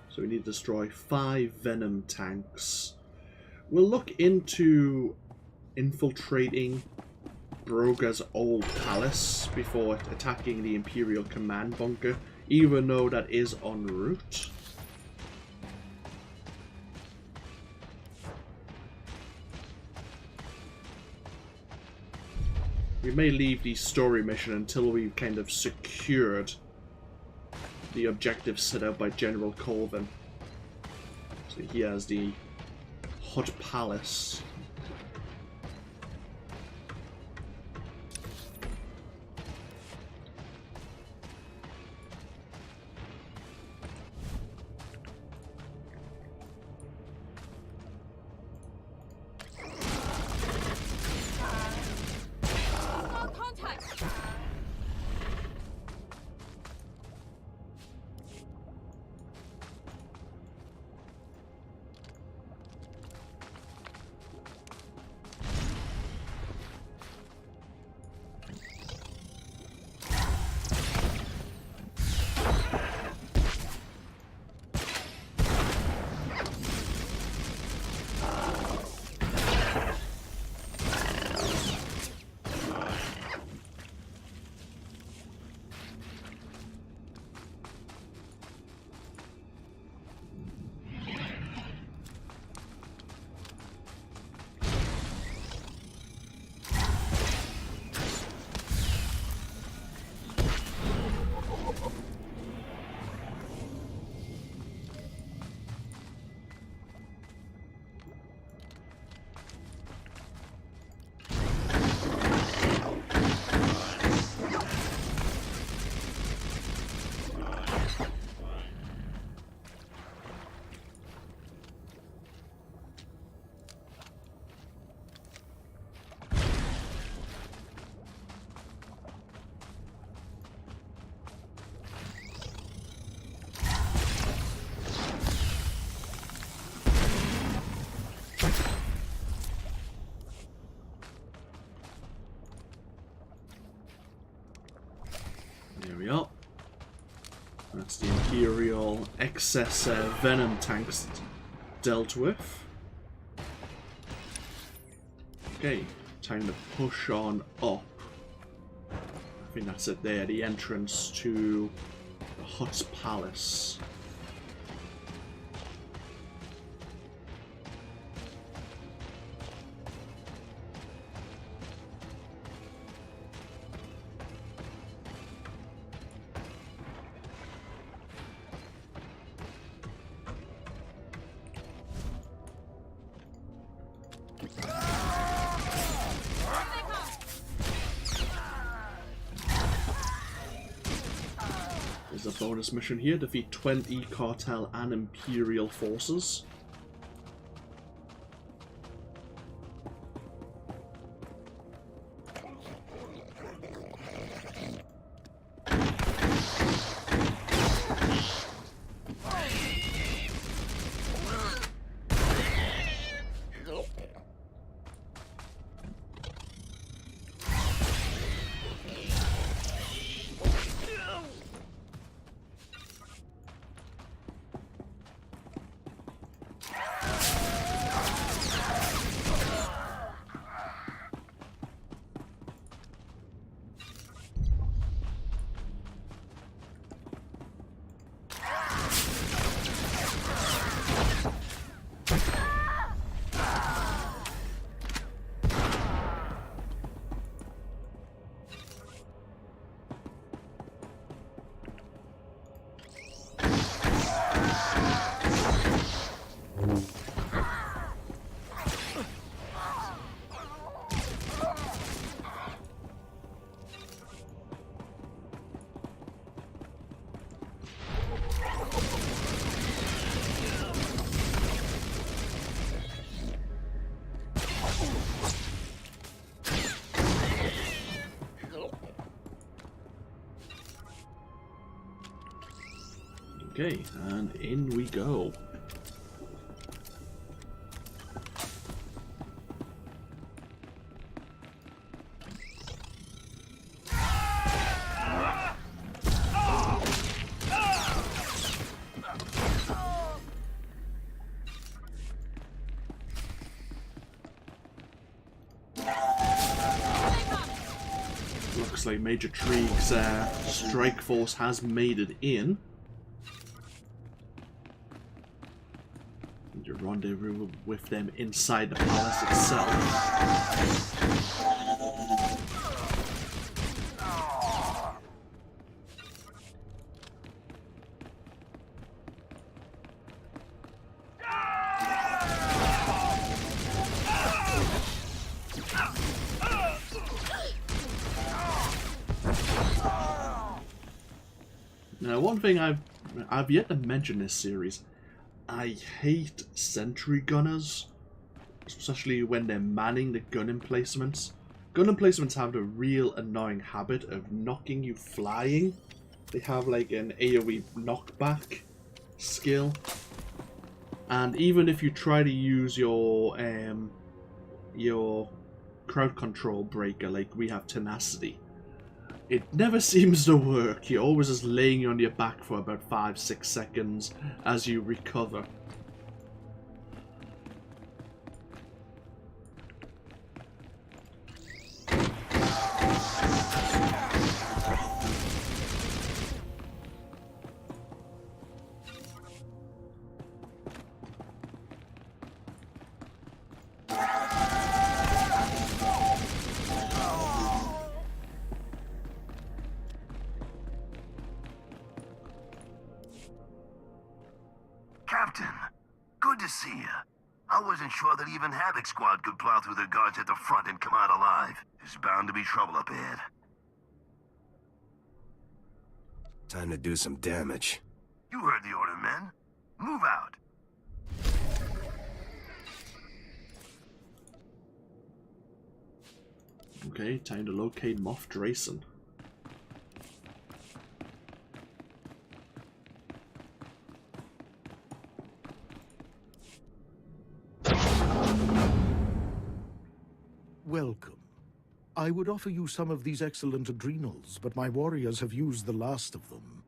So we need to destroy 5 venom tanks. We'll look into infiltrating Broga's old palace before attacking the Imperial command bunker, even though that is en route. We may leave the story mission until we've kind of secured the objectives set out by General Colvin. So he has the Hut Palace. There we are. That's the Imperial excess venom tanks dealt with. Okay, time to push on up. I think that's it there, the entrance to the Hut's Palace. There's a bonus mission here. Defeat 20 cartel and Imperial forces. Okay, and in we go. Looks like Major Treeg's strike force has made it in. You rendezvous with them inside the palace itself. Now, one thing I've yet to mention this series, I hate sentry gunners, especially when they're manning the gun emplacements. Gun emplacements have the real annoying habit of knocking you flying. They have like an AoE knockback skill, and even if you try to use your crowd control breaker, like we have Tenacity, it never seems to work. You're always just laying on your back for about 5-6 seconds as you recover. Captain, good to see you. I wasn't sure that even Havoc Squad could plow through the guards at the front and come out alive. There's bound to be trouble up ahead. Time to do some damage. You heard the order, men. Move out. Okay, time to locate Moff Drayson. Welcome. I would offer you some of these excellent adrenals, but my warriors have used the last of them.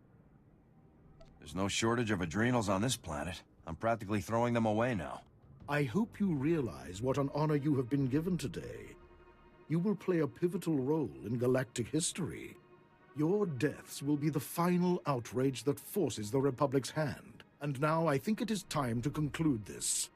There's no shortage of adrenals on this planet. I'm practically throwing them away now. I hope you realize what an honor you have been given today. You will play a pivotal role in galactic history. Your deaths will be the final outrage that forces the Republic's hand. And now I think it is time to conclude this.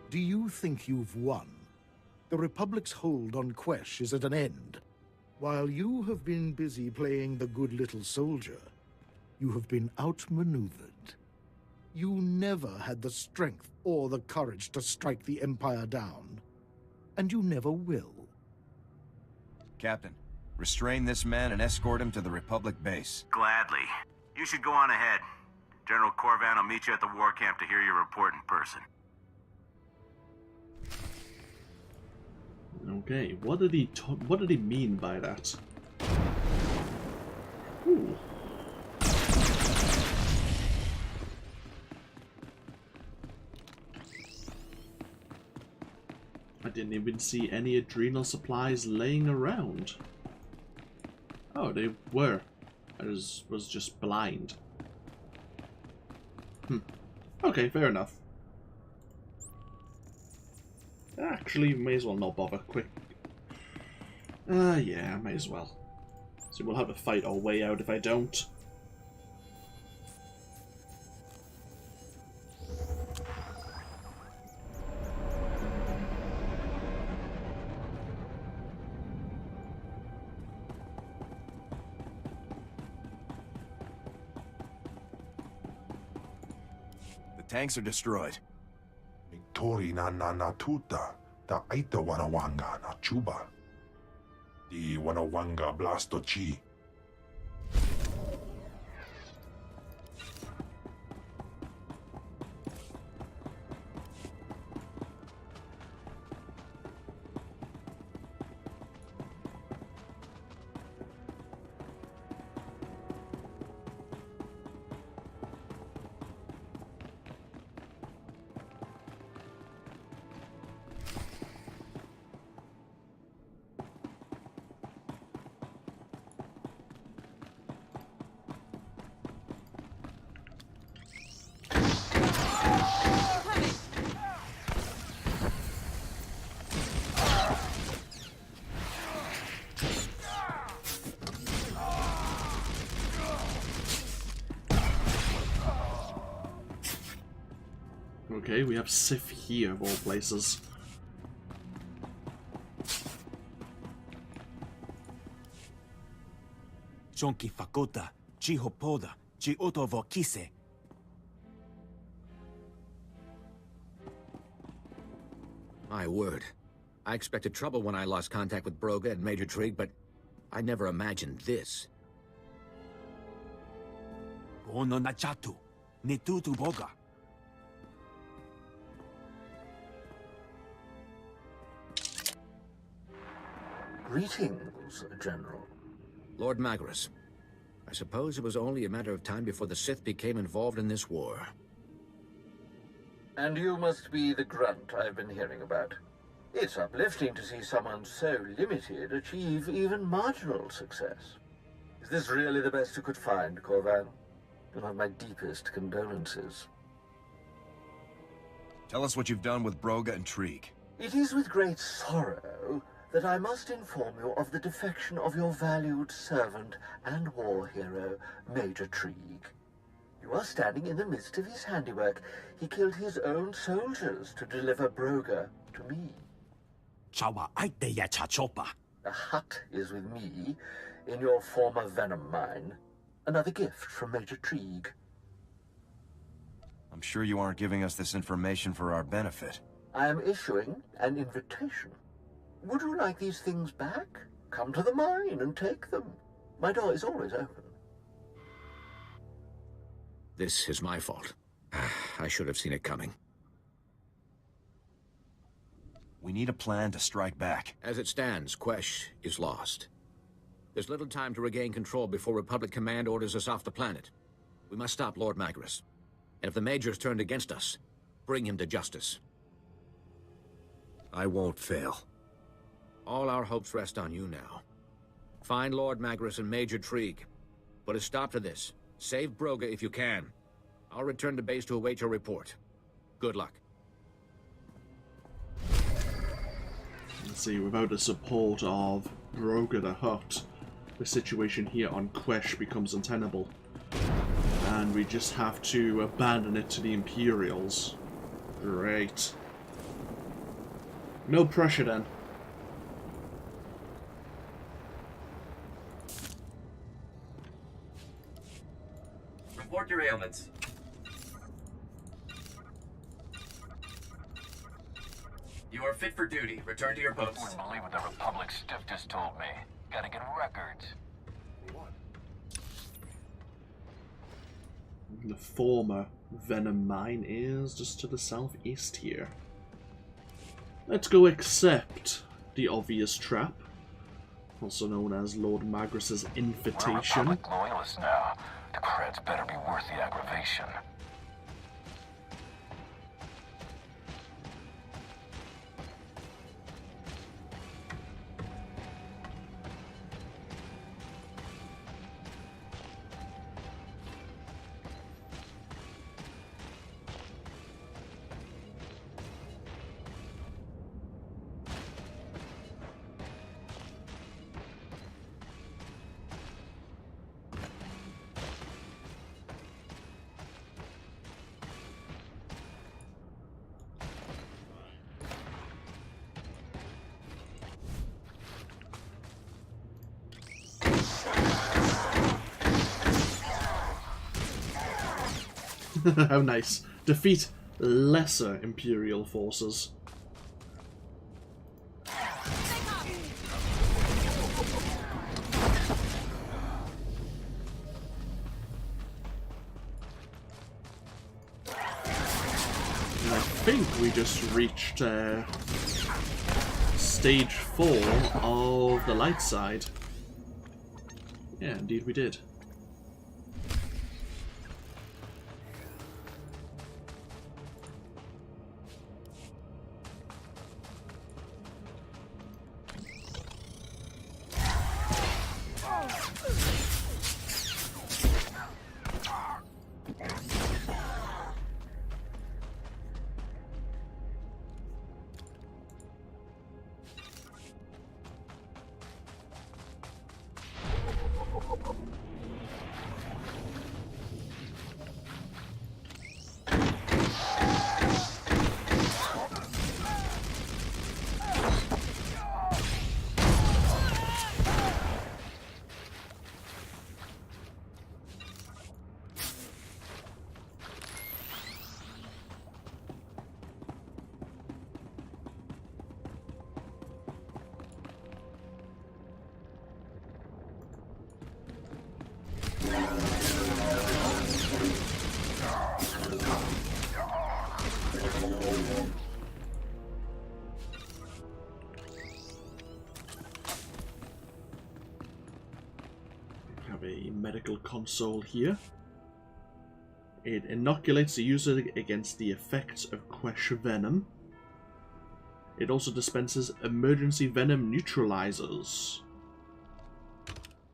Do you think you've won? The Republic's hold on Quesh is at an end. While you have been busy playing the good little soldier, you have been outmaneuvered. You never had the strength or the courage to strike the Empire down. And you never will. Captain, restrain this man and escort him to the Republic base. Gladly. You should go on ahead. General Corvan will meet you at the war camp to hear your report in person. Okay, what did he mean by that? Ooh. I didn't even see any adrenal supplies laying around. Oh, they were. I was just blind. Okay, fair enough. Actually, may as well not bother. Quick. Yeah, may as well. So we'll have to fight our way out if I don't. Tanks are destroyed. Victory na tuta, ta aita wanawanga na chuba. Di wanawanga blasto chi. Okay, we have Sif here of all places. Chonki fakota, chihopoda, chiotavokise. My word. I expected trouble when I lost contact with Broga and Major Trig, but I never imagined this. Ono nachatu, nitutu boga. Greetings, General. Lord Magnus. I suppose it was only a matter of time before the Sith became involved in this war. And you must be the grunt I've been hearing about. It's uplifting to see someone so limited achieve even marginal success. Is this really the best you could find, Corvan? You'll have my deepest condolences. Tell us what you've done with Broga and Trig. It is with great sorrow that I must inform you of the defection of your valued servant and war hero, Major Trig. You are standing in the midst of his handiwork. He killed his own soldiers to deliver Broga to me. Chawa aite ya chachopa. The hut is with me in your former venom mine. Another gift from Major Trig. I'm sure you aren't giving us this information for our benefit. I am issuing an invitation. Would you like these things back? Come to the mine and take them. My door is always open. This is my fault. I should have seen it coming. We need a plan to strike back. As it stands, Quesh is lost. There's little time to regain control before Republic Command orders us off the planet. We must stop Lord Magnus. And if the Major's turned against us, bring him to justice. I won't fail. All our hopes rest on you now. Find Lord Magnus and Major Trig. Put a stop to this. Save Broga if you can. I'll return to base to await your report. Good luck. Let's see, without the support of Broga the Hutt, the situation here on Quesh becomes untenable. And we just have to abandon it to the Imperials. Great. No pressure then. derailments. You are fit for duty. Return to your post. Wouldn't believe what the Republic stiff just told me. Gotta get records. The former Venom mine is just to the southeast here. Let's go accept the obvious trap, also known as Lord Magrus's invitation. We're Republic loyalists now. The creds better be worth the aggravation. How nice. Defeat lesser Imperial forces. And I think we just reached stage 4 of the light side. Yeah, indeed we did. Have a medical console here. It inoculates the user against the effects of Quesh Venom. It also dispenses emergency venom neutralizers.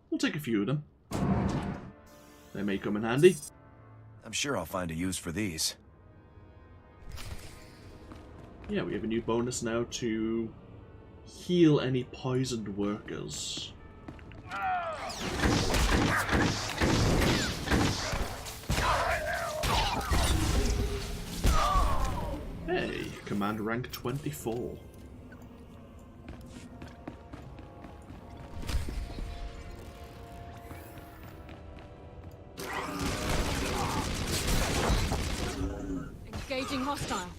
We'll take a few of them. They may come in handy. I'm sure I'll find a use for these. Yeah, we have a new bonus now to heal any poisoned workers. Hey, command rank 24. Engaging hostile.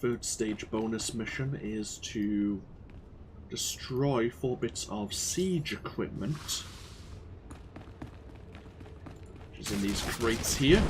Third stage bonus mission is to destroy 4 bits of siege equipment, which is in these crates here.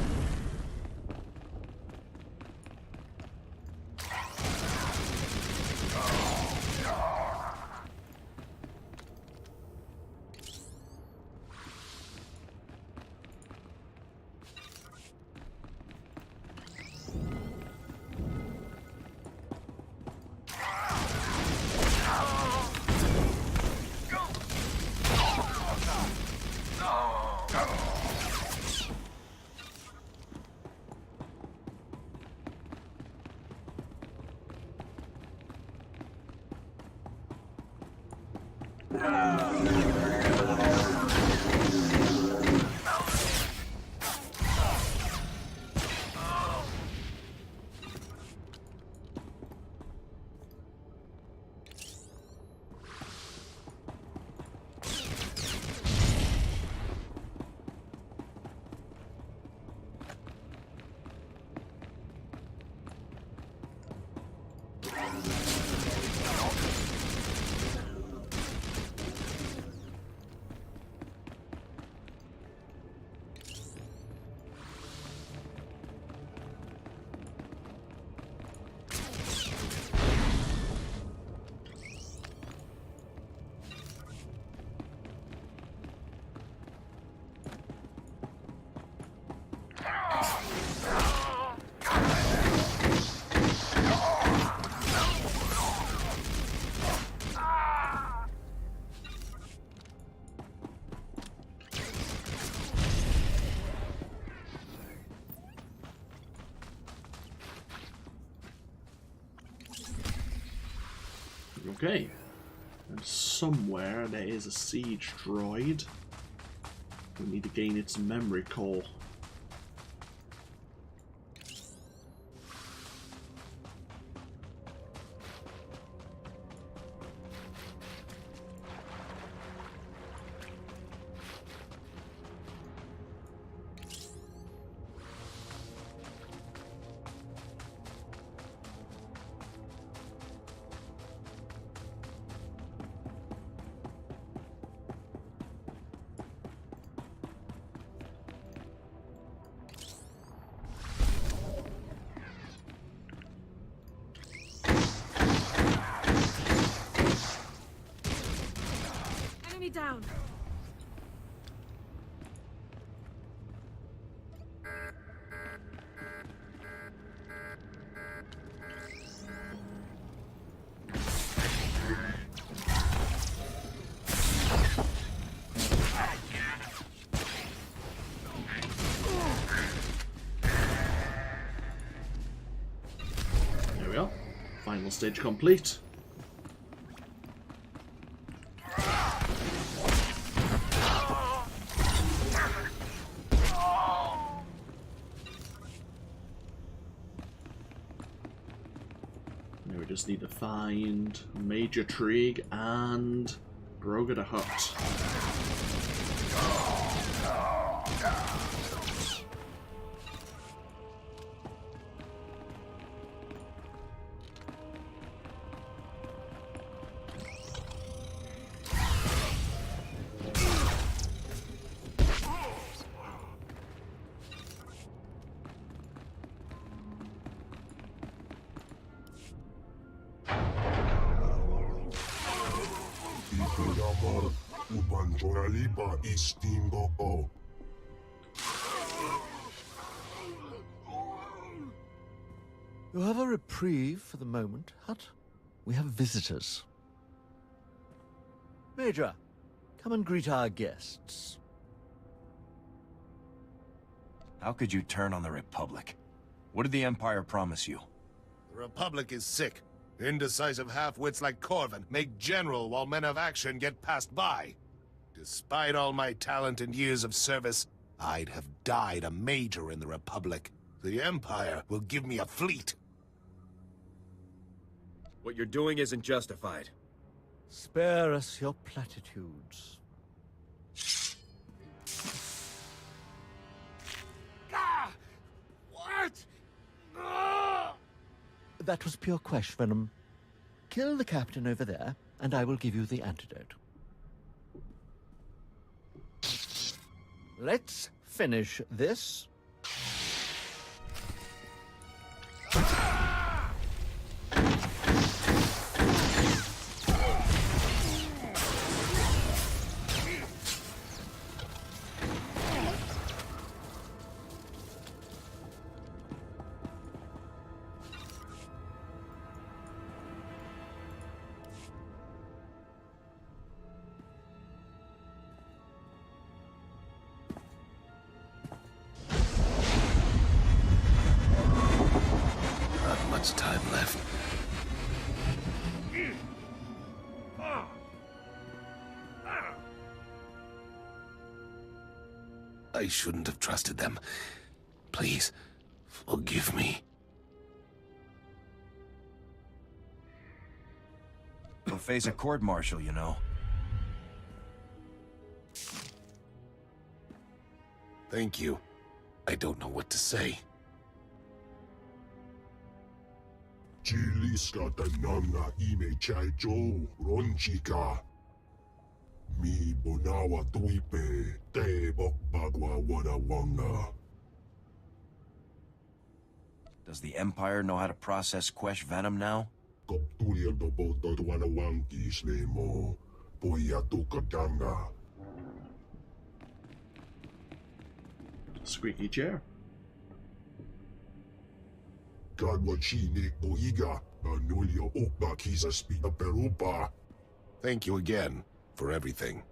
Okay. And somewhere there is a siege droid. We need to gain its memory core. Down. There we are. Final stage complete. We just need to find Major Trieg and Broga the Hutt. You have a reprieve for the moment, Hutt. We have visitors. Major, come and greet our guests. How could you turn on the Republic? What did the Empire promise you? The Republic is sick. Indecisive half-wits like Corvin make general while men of action get passed by. Despite all my talent and years of service, I'd have died a major in the Republic. The Empire will give me a fleet. What you're doing isn't justified. Spare us your platitudes. What? That was pure Quesh venom. Kill the captain over there, and I will give you the antidote. Let's finish this. Time left. I shouldn't have trusted them. Please, forgive me. You'll face a court-martial, you know. Thank you. I don't know what to say. Chiliska tananga ime chaijo ronchika. Mi bonawa tuipe te bokbagwa wadawanga. Does the Empire know how to process Quesh venom now? Koptulia do boto wanawanki slemo. Poya tukatanga. Squeaky chair. Thank you again for everything.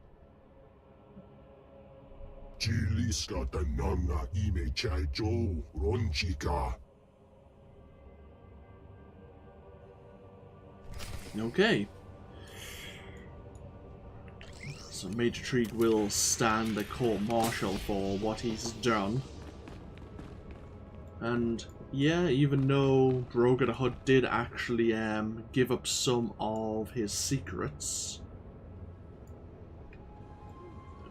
Okay, So Major Treeg will stand the court-martial for what he's done. And yeah, even though Broga the Hutt did actually give up some of his secrets,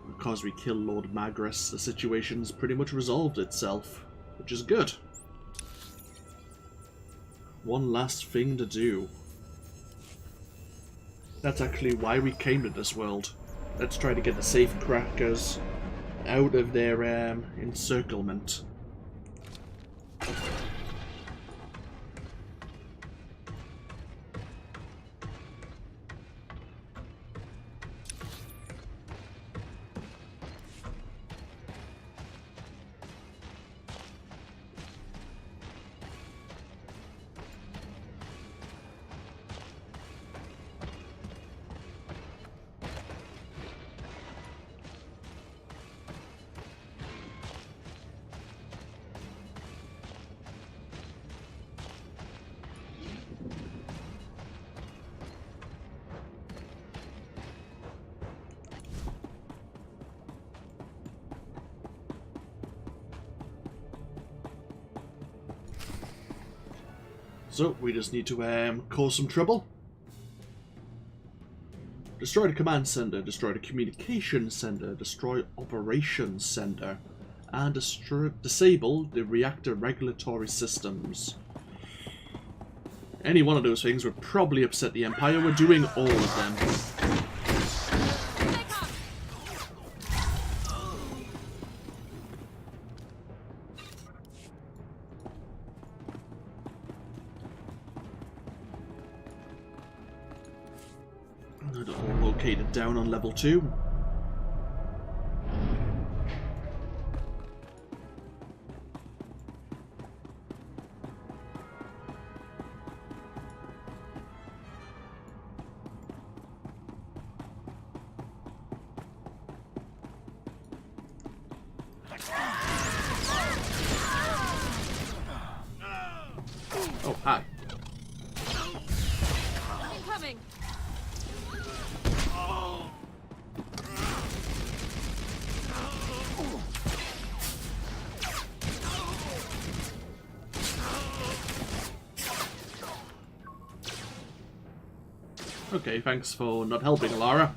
because we killed Lord Magris, the situation's pretty much resolved itself, which is good. One last thing to do. That's actually why we came to this world. Let's try to get the safecrackers out of their encirclement. So, we just need to cause some trouble. Destroy the command center, destroy the communication center, destroy operations center, and disable the reactor regulatory systems. Any one of those things would probably upset the Empire. We're doing all of them. All located down on level 2. Oh, hi. Incoming. Okay, thanks for not helping, Alara.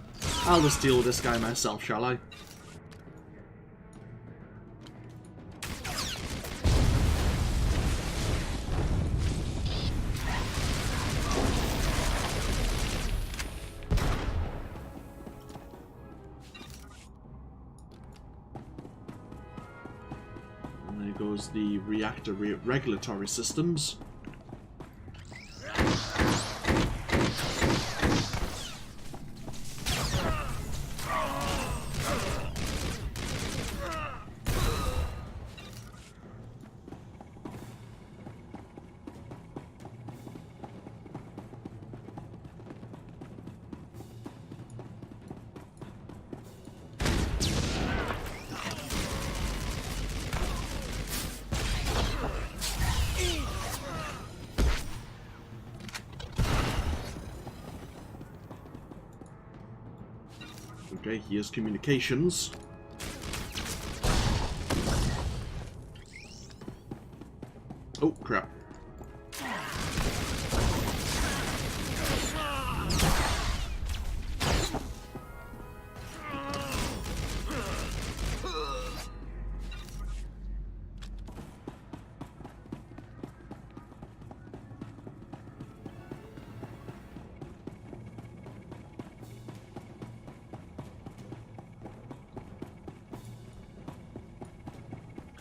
I'll just deal with this guy myself, shall I? And there goes the reactor regulatory systems. Okay, here's communications. Oh, crap.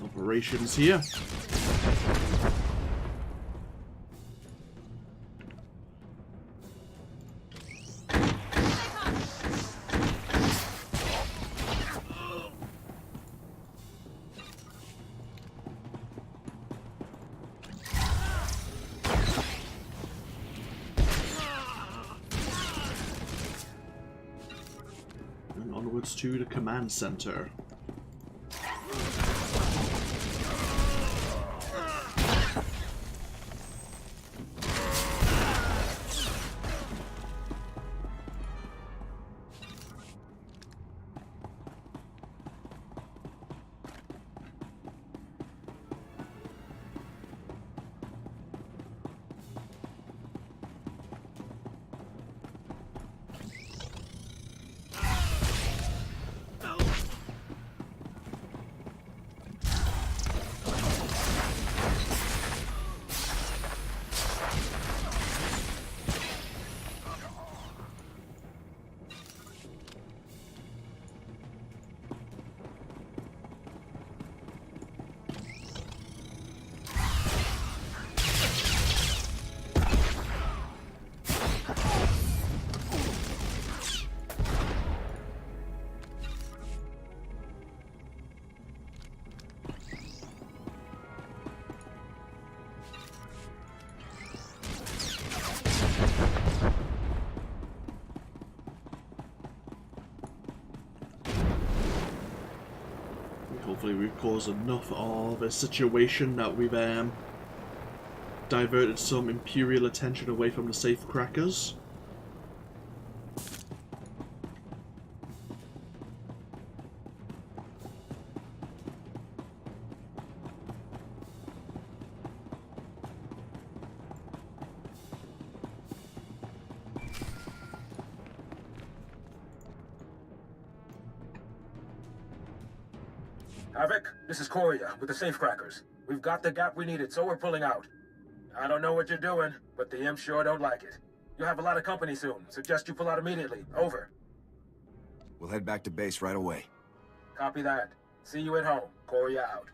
Operations here. And onwards to the command center. Hopefully we've caused enough of a situation that we've diverted some Imperial attention away from the safecrackers. Havoc, this is Korea with the safecrackers. We've got the gap we needed, so we're pulling out. I don't know what you're doing, but the Imps sure don't like it. You'll have a lot of company soon. Suggest you pull out immediately. Over. We'll head back to base right away. Copy that. See you at home. Korea out.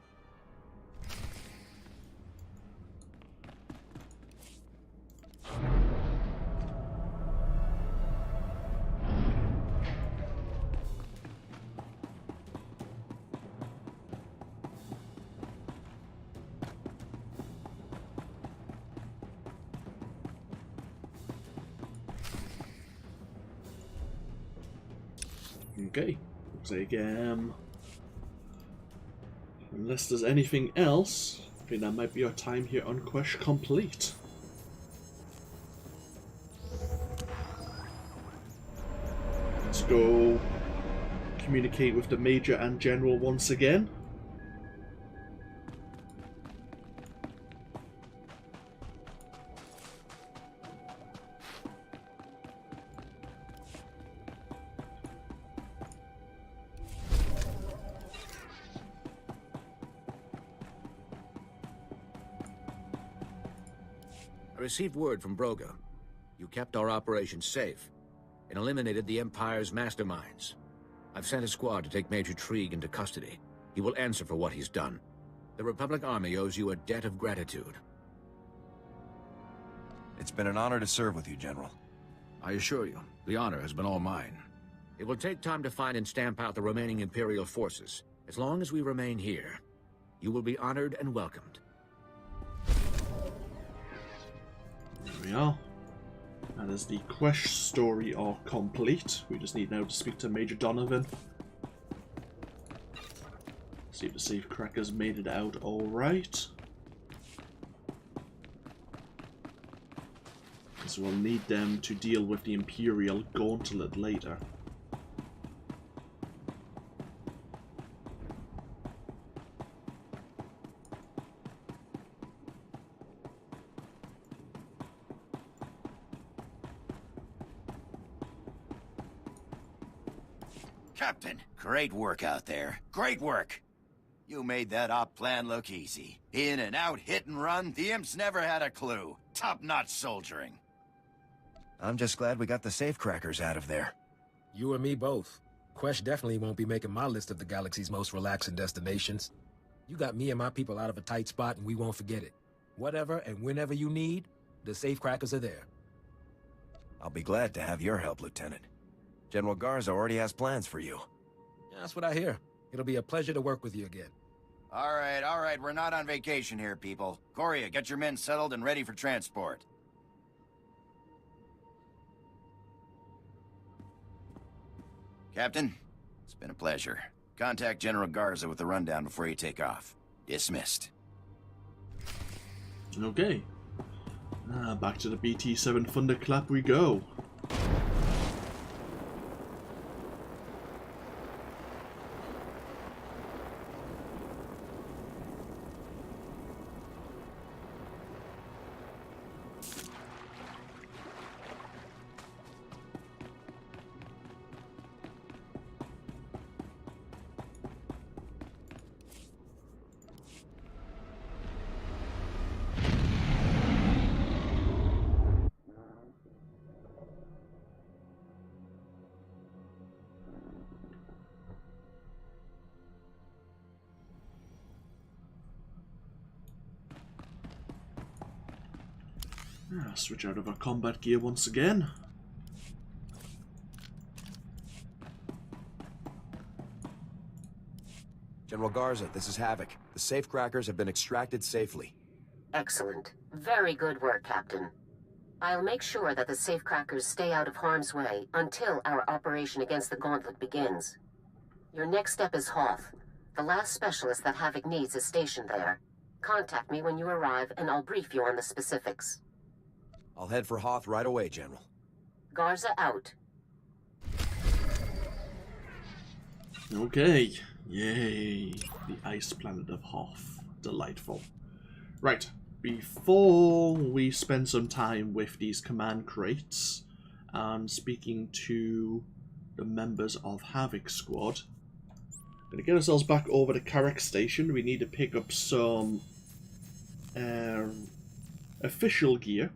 Okay, looks like unless there's anything else, I think that might be our time here on Quest complete. Let's go communicate with the Major and General once again. I received word from Broga. You kept our operation safe and eliminated the Empire's masterminds. I've sent a squad to take Major Trieg into custody. He will answer for what he's done. The Republic Army owes you a debt of gratitude. It's been an honor to serve with you, General. I assure you, the honor has been all mine. It will take time to find and stamp out the remaining Imperial forces. As long as we remain here, you will be honored and welcomed. There we are. That is the quest story all complete. We just need now to speak to Major Donovan. See if the safecrackers made it out alright. So we'll need them to deal with the Imperial Gauntlet later. Captain, great work out there. Great work. You made that op plan look easy. In and out, hit and run, the Imps never had a clue. Top-notch soldiering. I'm just glad we got the safecrackers out of there. You and me both. Quest definitely won't be making my list of the galaxy's most relaxing destinations. You got me and my people out of a tight spot and we won't forget it. Whatever and whenever you need, the safecrackers are there. I'll be glad to have your help, Lieutenant. General Garza already has plans for you. Yeah, that's what I hear. It'll be a pleasure to work with you again. All right, we're not on vacation here, people. Korea, get your men settled and ready for transport. Captain, it's been a pleasure. Contact General Garza with the rundown before you take off. Dismissed. Okay. Back to the BT-7 Thunderclap we go. Switch out of our combat gear once again. General Garza, this is Havoc. The safecrackers have been extracted safely. Excellent. Very good work, Captain. I'll make sure that the safecrackers stay out of harm's way until our operation against the Gauntlet begins. Your next step is Hoth. The last specialist that Havoc needs is stationed there. Contact me when you arrive, and I'll brief you on the specifics. I'll head for Hoth right away, General. Garza out. Okay. Yay. The ice planet of Hoth. Delightful. Right. Before we spend some time with these command crates and speaking to the members of Havoc Squad, we're going to get ourselves back over to Karak Station. We need to pick up some official gear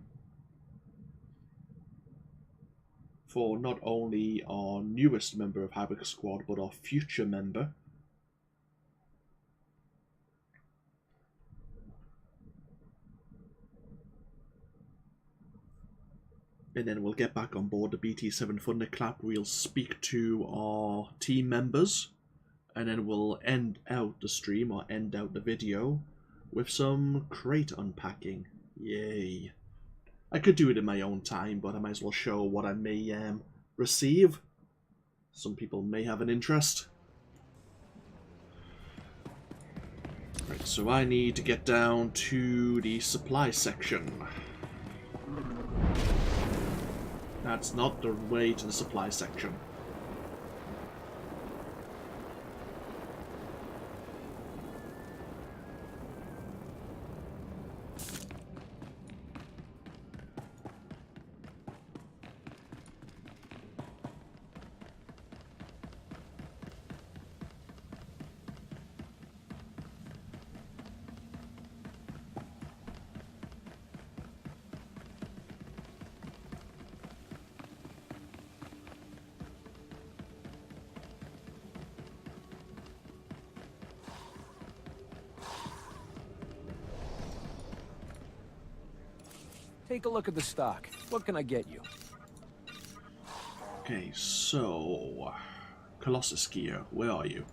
for not only our newest member of Havoc Squad, but our future member. And then we'll get back on board the BT-7 Thunderclap. We'll speak to our team members. And then we'll end out the stream, or end out the video, with some crate unpacking. Yay. I could do it in my own time, but I might as well show what I may receive. Some people may have an interest. Right, so I need to get down to the supply section. That's not the way to the supply section. Take a look at the stock. What can I get you? Okay, so... Colossus gear, where are you?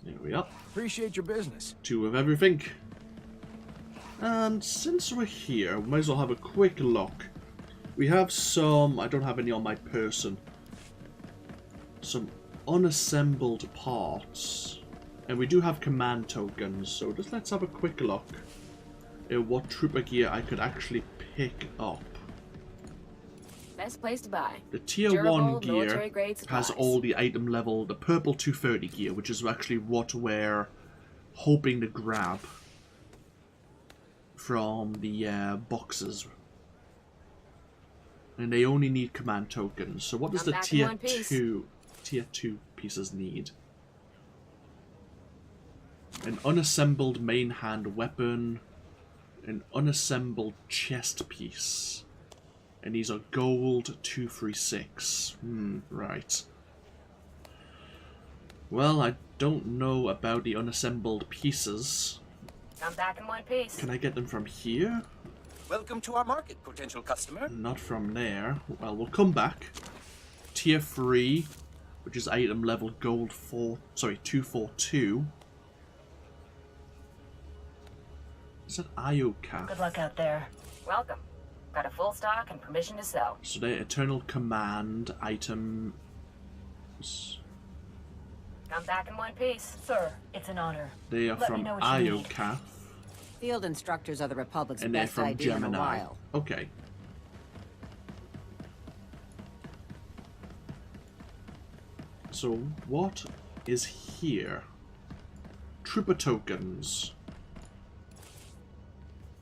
There we are. Appreciate your business. 2 of everything. And since we're here, we might as well have a quick look. We have some... I don't have any on my person. Some unassembled parts. And we do have command tokens, so just let's have a quick look at what trooper gear I could actually pick up. Best place to buy. The tier Durable, 1 gear military-grade has supplies. all the item level, the purple 230 gear, which is actually what we're hoping to grab from the boxes. And they only need command tokens. So what does the tier 2 pieces need? An unassembled main hand weapon, an unassembled chest piece, and these are gold 236. Right. Well, I don't know about the unassembled pieces. Come back in one piece. Can I get them from here? Welcome to our market, potential customer. Not from there. Well, we'll come back. Tier 3, which is item level gold 242. Is that IOCAF? Good luck out there. Welcome. Got a full stock and permission to sell. So they're Eternal Command items. Come back in one piece. Sir, it's an honor. They are from IOCAF. Field instructors are the Republic's And they're best from idea in a Gemini. while. Okay. So what is here? Trooper tokens.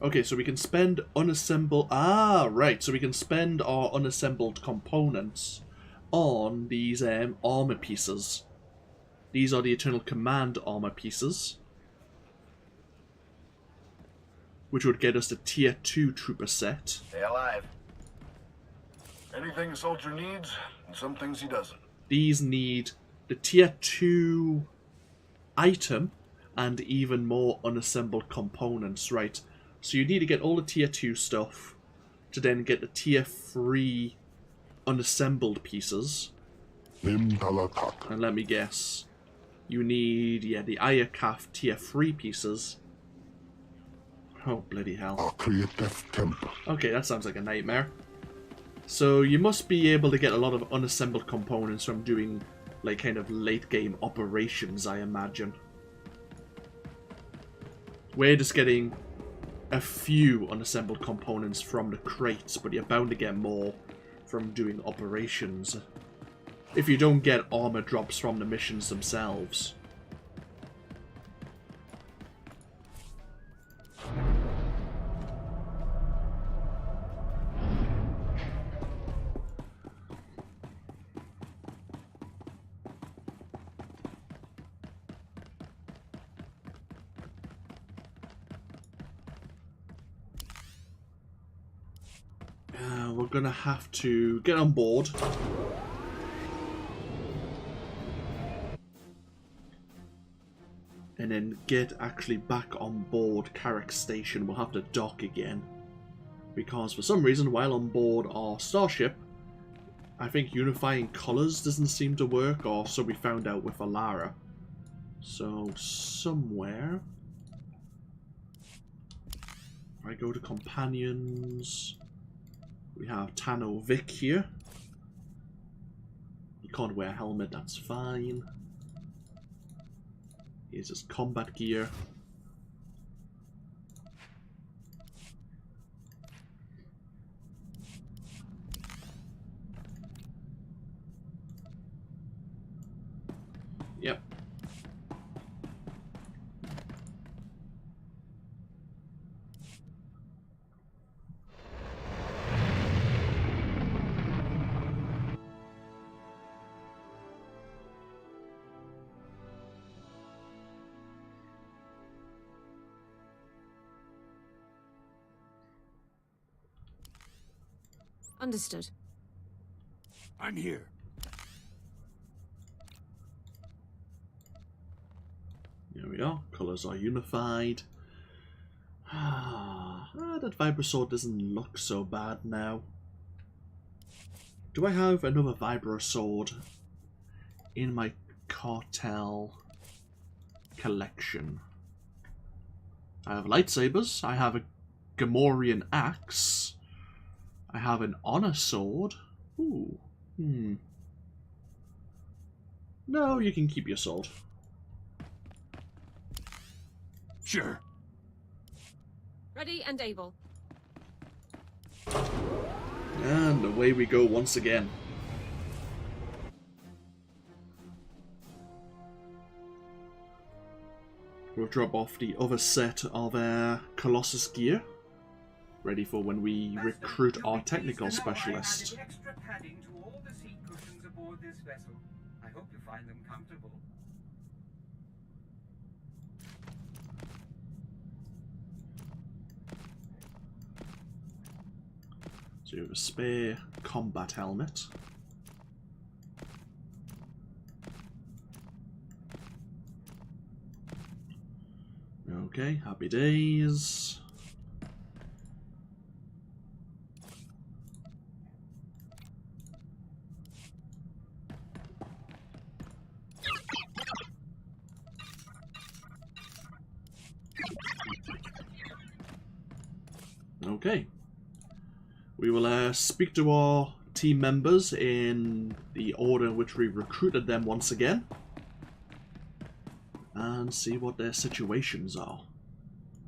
Okay, so we can spend unassembled... Ah, right. So we can spend our unassembled components on these armor pieces. These are the Eternal Command armor pieces, which would get us the tier 2 trooper set. Stay alive. Anything a soldier needs, and some things he doesn't. These need the tier 2 item and even more unassembled components, right? So you need to get all the tier 2 stuff to then get the tier 3 unassembled pieces. And let me guess. You need, yeah, the IOCAF tier 3 pieces. Oh, bloody hell. Okay, that sounds like a nightmare. So you must be able to get a lot of unassembled components from doing, like, kind of late game operations, I imagine. We're just getting a few unassembled components from the crates, but you're bound to get more from doing operations. If you don't get armor drops from the missions themselves. We're gonna have to get on board. And then get actually back on board Carrick Station. We'll have to dock again. Because for some reason, while on board our starship, I think unifying colours doesn't seem to work, or so we found out with Alara. So, somewhere... If I go to companions... We have Tano Vic here. He can't wear a helmet, that's fine. Here's his combat gear. Yep. Understood. I'm here. There we are. Colours are unified. That Vibro Sword doesn't look so bad now. Do I have another Vibro Sword in my cartel collection? I have lightsabers. I have a Gamorrean axe. I have an honor sword. Ooh. No, you can keep your sword. Sure. Ready and able. And away we go once again. We'll drop off the other set of Colossus gear. Ready for when we recruit our technical specialist. Extra padding to all the seat cushions aboard this vessel. I hope you find them comfortable. So you have a spare combat helmet. Okay, happy days. Okay. We will speak to our team members in the order in which we recruited them once again. And see what their situations are.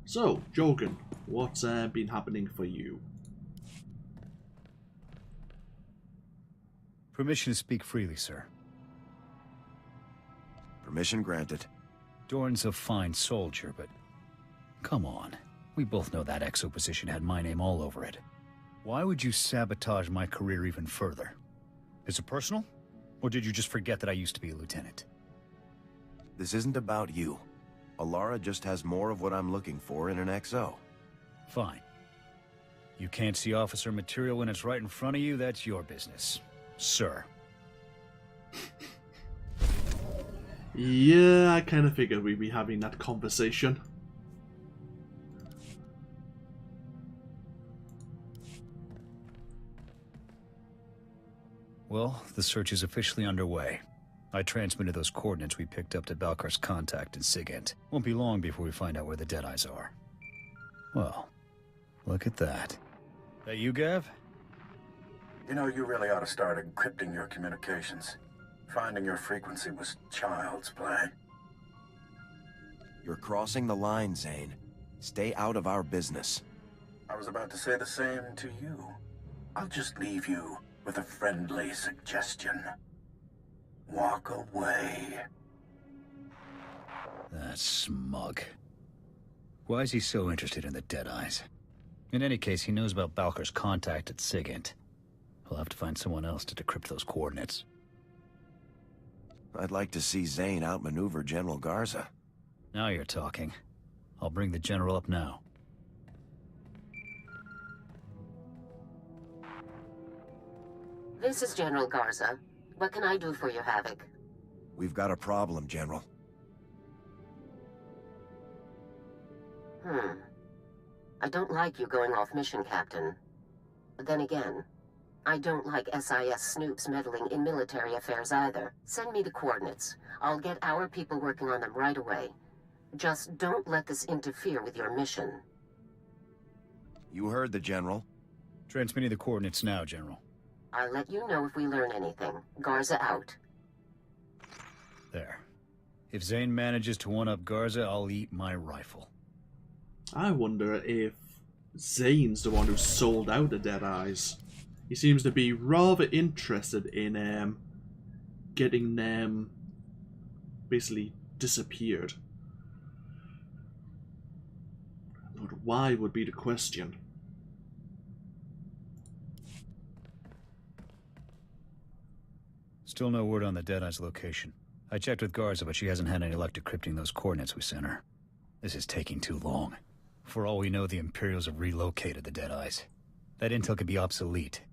So, Jorgen, what's been happening for you? Permission to speak freely, sir. Permission granted. Dorn's a fine soldier, but... Come on. We both know that Exo position had my name all over it. Why would you sabotage my career even further? Is it personal? Or did you just forget that I used to be a lieutenant? This isn't about you. Alara just has more of what I'm looking for in an XO. Fine. You can't see officer material when it's right in front of you, that's your business. Sir. Yeah, I kind of figured we'd be having that conversation. Well, the search is officially underway. I transmitted those coordinates we picked up to Balkar's contact in Sigint. Won't be long before we find out where the Deadeyes are. Well, look at that. That you, Gav? You know, you really ought to start encrypting your communications. Finding your frequency was child's play. You're crossing the line, Zane. Stay out of our business. I was about to say the same to you. I'll just leave you with a friendly suggestion. Walk away. That's smug. Why is he so interested in the Deadeyes? In any case, he knows about Balker's contact at Sigint. We'll have to find someone else to decrypt those coordinates. I'd like to see Zane outmaneuver General Garza. Now you're talking. I'll bring the General up now. This is General Garza. What can I do for you, Havoc? We've got a problem, General. I don't like you going off mission, Captain. But then again, I don't like SIS snoops meddling in military affairs either. Send me the coordinates. I'll get our people working on them right away. Just don't let this interfere with your mission. You heard the General. Transmitting the coordinates now, General. I'll let you know if we learn anything. Garza out. There. If Zane manages to one-up Garza, I'll eat my rifle. I wonder if Zane's the one who sold out the Deadeyes. He seems to be rather interested in getting them basically disappeared. But why would be the question. Still no word on the Deadeye's location. I checked with Garza, but she hasn't had any luck decrypting those coordinates we sent her. This is taking too long. For all we know, the Imperials have relocated the Deadeyes. That intel could be obsolete.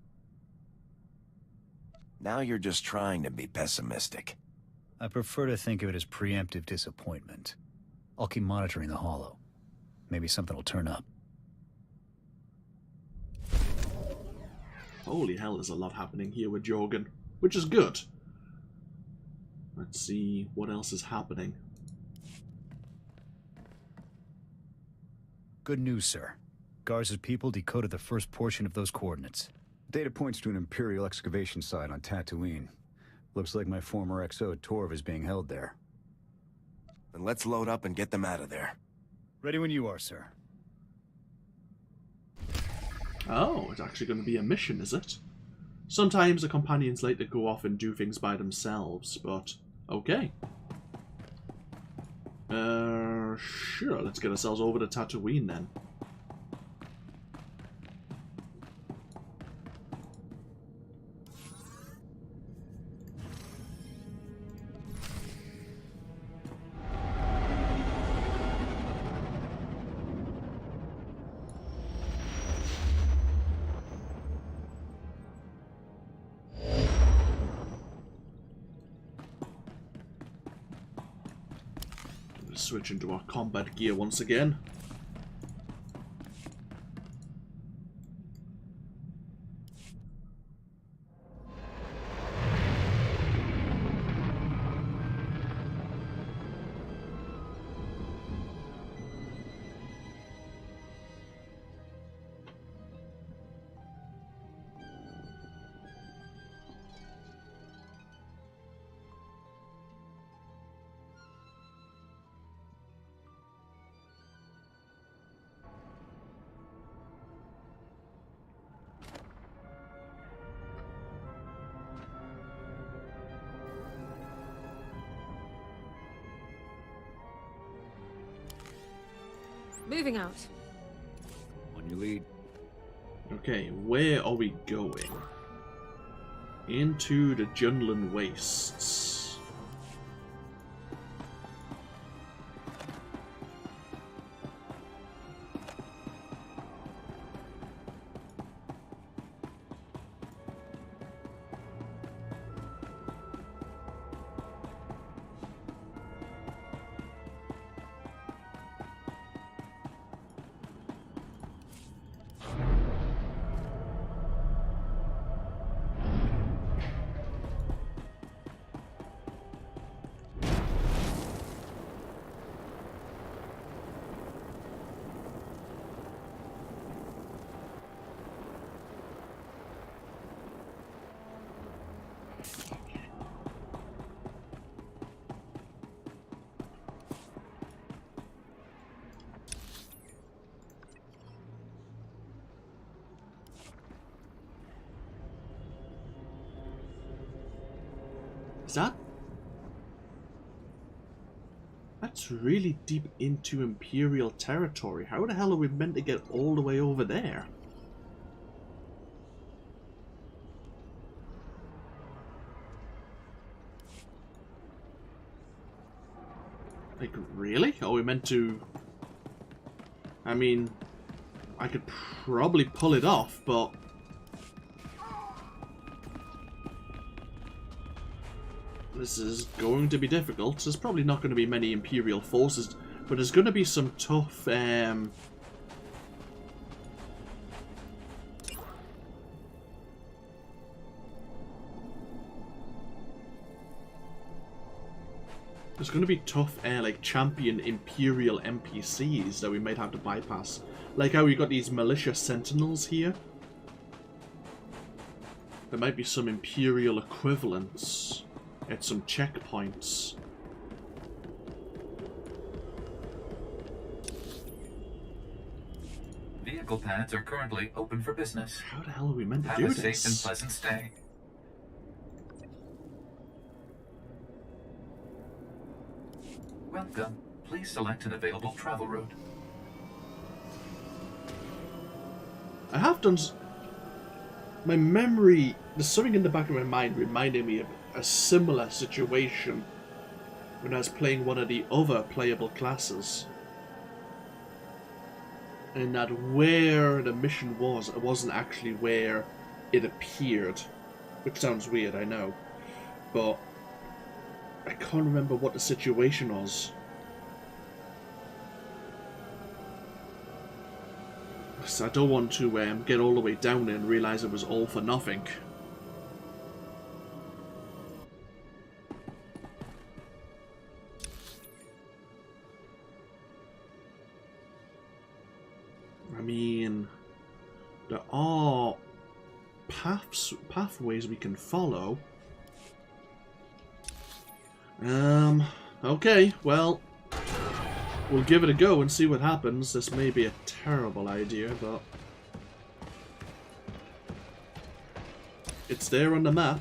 Now you're just trying to be pessimistic. I prefer to think of it as preemptive disappointment. I'll keep monitoring the Hollow. Maybe something will turn up. Holy hell, there's a lot happening here with Jorgen, which is good. Let's see what else is happening. Good news, sir. Garza's people decoded the first portion of those coordinates. Data points to an Imperial excavation site on Tatooine. Looks like my former XO Torv is being held there. Then let's load up and get them out of there. Ready when you are, sir. Oh, it's actually going to be a mission, is it? Sometimes the companions like to go off and do things by themselves, but okay. Sure, let's get ourselves over to Tatooine then. Switch into our combat gear once again. Moving out. On your lead. Okay, where are we going? Into the Jundland Wastes. Is that? That's really deep into Imperial territory. How the hell are we meant to get all the way over there? Like, really? Are we meant to... I mean, I could probably pull it off, but... This is going to be difficult. There's probably not going to be many Imperial forces, but there's going to be some tough... There's going to be tough, like, champion Imperial NPCs that we might have to bypass. Like how we got these militia sentinels here. There might be some Imperial equivalents at some checkpoints. Vehicle pads are currently open for business. How the hell are we meant to Have do a this? safe and pleasant stay. Welcome. Please select an available travel route. I have done... My memory... There's something in the back of my mind reminding me of a similar situation when I was playing one of the other playable classes. And that where the mission was, it wasn't actually where it appeared. Which sounds weird, I know. But I can't remember what the situation was. So I don't want to get all the way down there and realise it was all for nothing. I mean, there are pathways we can follow. Okay, well, we'll give it a go and see what happens. This may be a terrible idea, but it's there on the map.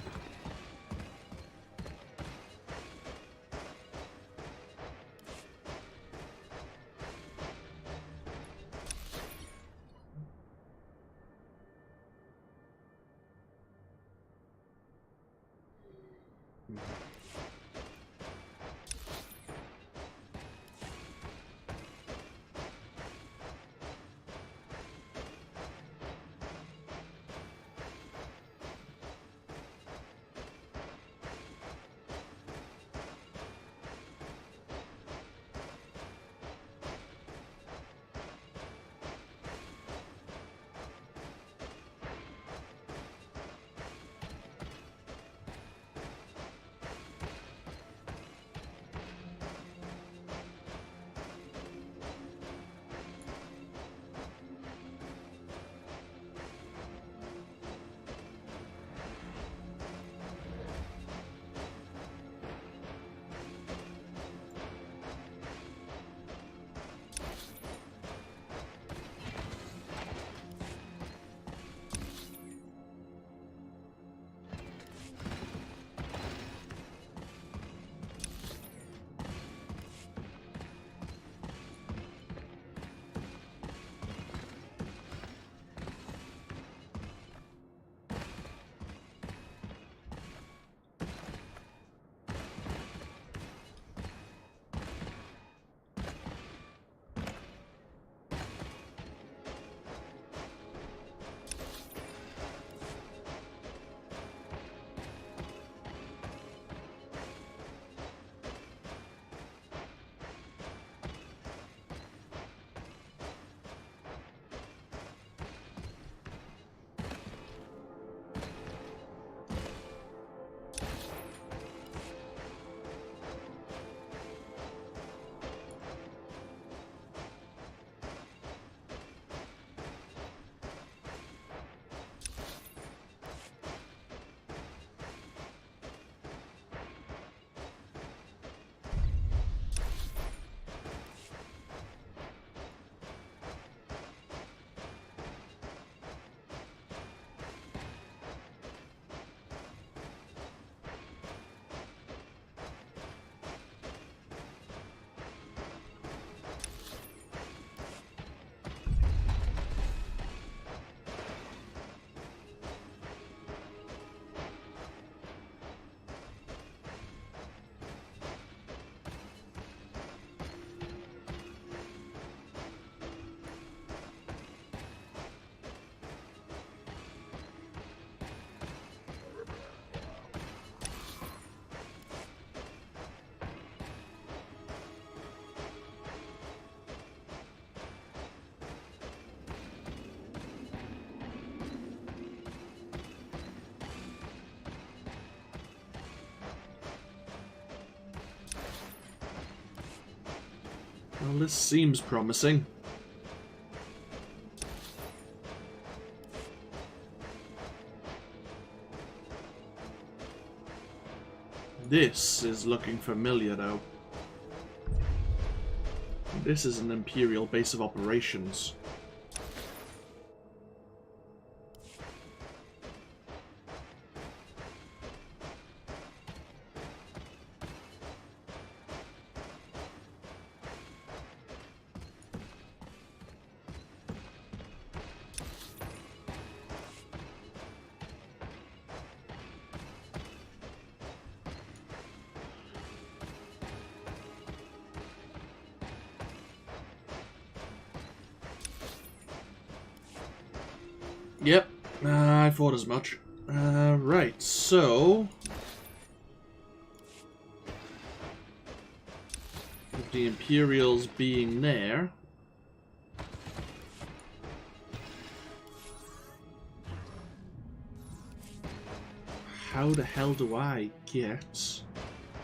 Well, this seems promising. This is looking familiar, though. This is an Imperial base of operations. Yep, I thought as much. Right, so... with the Imperials being there... how the hell do I get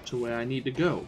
to where I need to go?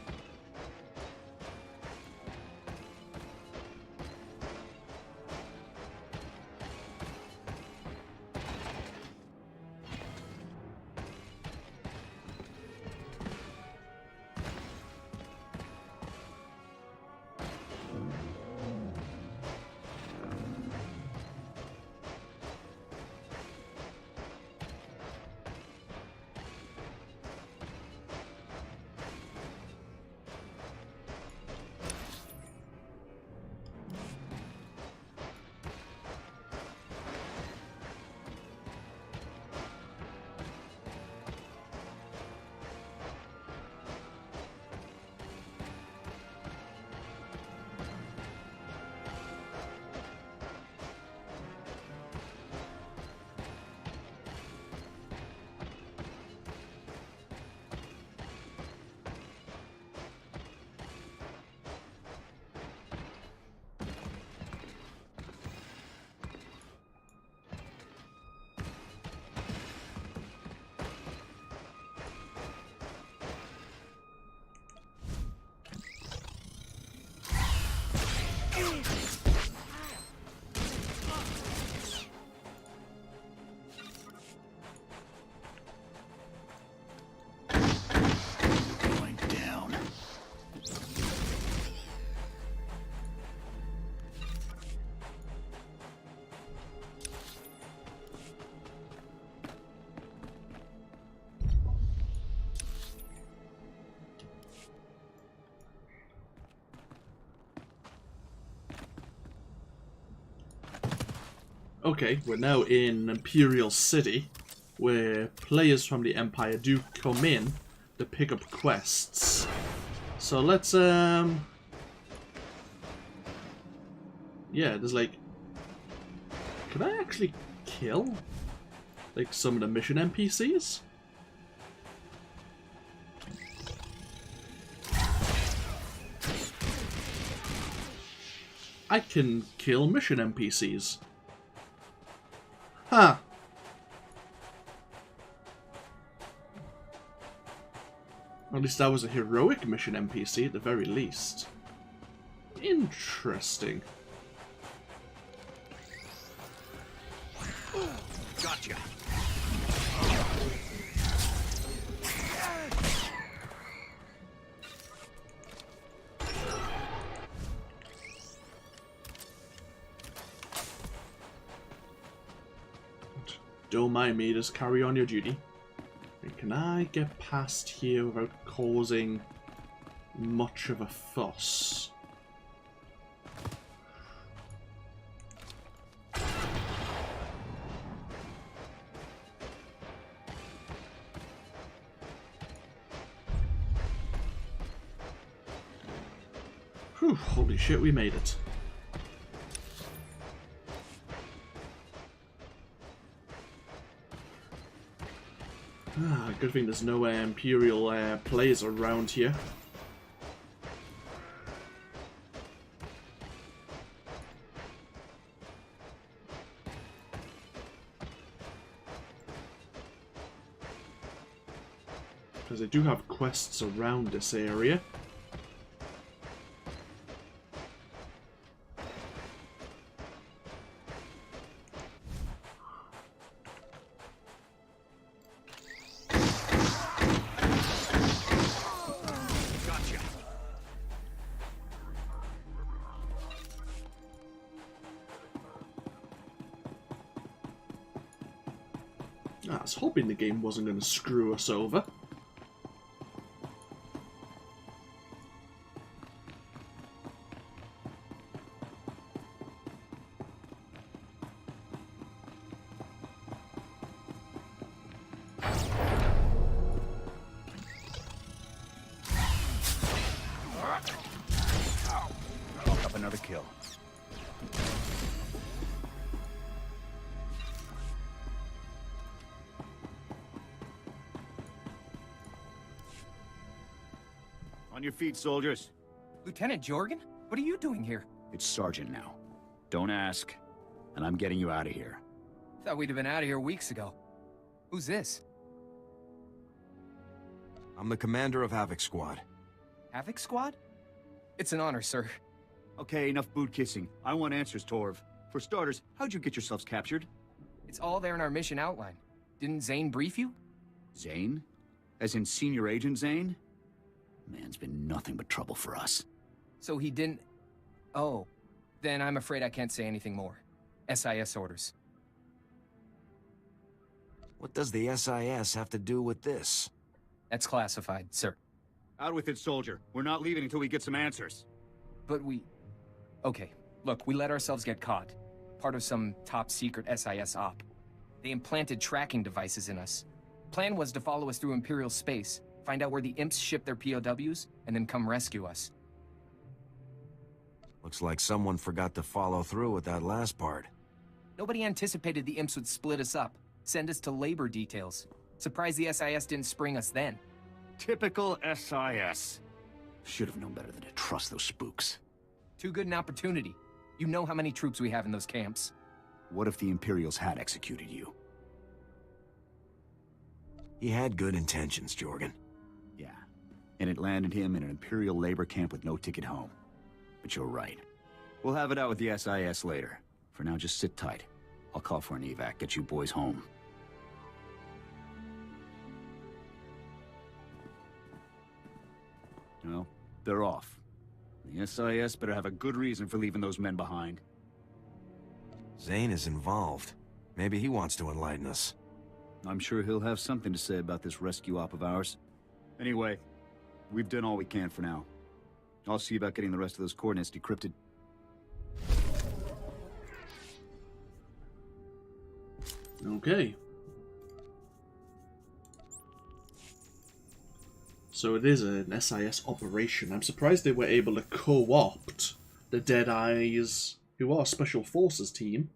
Okay, we're now in Imperial City, where players from the Empire do come in to pick up quests. So let's, yeah, there's like... Could I actually kill, like, some of the mission NPCs? I can kill mission NPCs. Huh. At least that was a heroic mission NPC at the very least. Interesting. Gotcha. Don't mind me, just carry on your duty. And can I get past here without causing much of a fuss? Whew, holy shit, we made it. Ah, good thing there's no Imperial players around here. Because they do have quests around this area. I was hoping the game wasn't going to screw us over. Up another kill. On your feet, soldiers. Lieutenant Jorgen? What are you doing here? It's Sergeant now. Don't ask. And I'm getting you out of here. Thought we'd have been out of here weeks ago. Who's this? I'm the commander of Havoc Squad. Havoc Squad? It's an honor, sir. Okay, enough boot kissing. I want answers, Torv. For starters, how'd you get yourselves captured? It's all there in our mission outline. Didn't Zane brief you? Zane? As in Senior Agent Zane? Man's been nothing but trouble for us. So he didn't... Oh. Then I'm afraid I can't say anything more. SIS orders. What does the SIS have to do with this? That's classified, sir. Out with it, soldier. We're not leaving until we get some answers. But we... Okay, look, we let ourselves get caught. Part of some top-secret SIS op. They implanted tracking devices in us. Plan was to follow us through Imperial space, find out where the imps ship their POWs, and then come rescue us. Looks like someone forgot to follow through with that last part. Nobody anticipated the imps would split us up, send us to labor details. Surprised the SIS didn't spring us then. Typical SIS. Should have known better than to trust those spooks. Too good an opportunity. You know how many troops we have in those camps. What if the Imperials had executed you? He had good intentions, Jorgen. Yeah, and it landed him in an Imperial labor camp with no ticket home. But you're right. We'll have it out with the SIS later. For now, just sit tight. I'll call for an evac, get you boys home. Well, they're off. The SIS better have a good reason for leaving those men behind. Zane is involved. Maybe he wants to enlighten us. I'm sure he'll have something to say about this rescue op of ours. Anyway, we've done all we can for now. I'll see about getting the rest of those coordinates decrypted. Okay. So it is an SIS operation. I'm surprised they were able to co-opt the Deadeyes, who are a Special Forces team,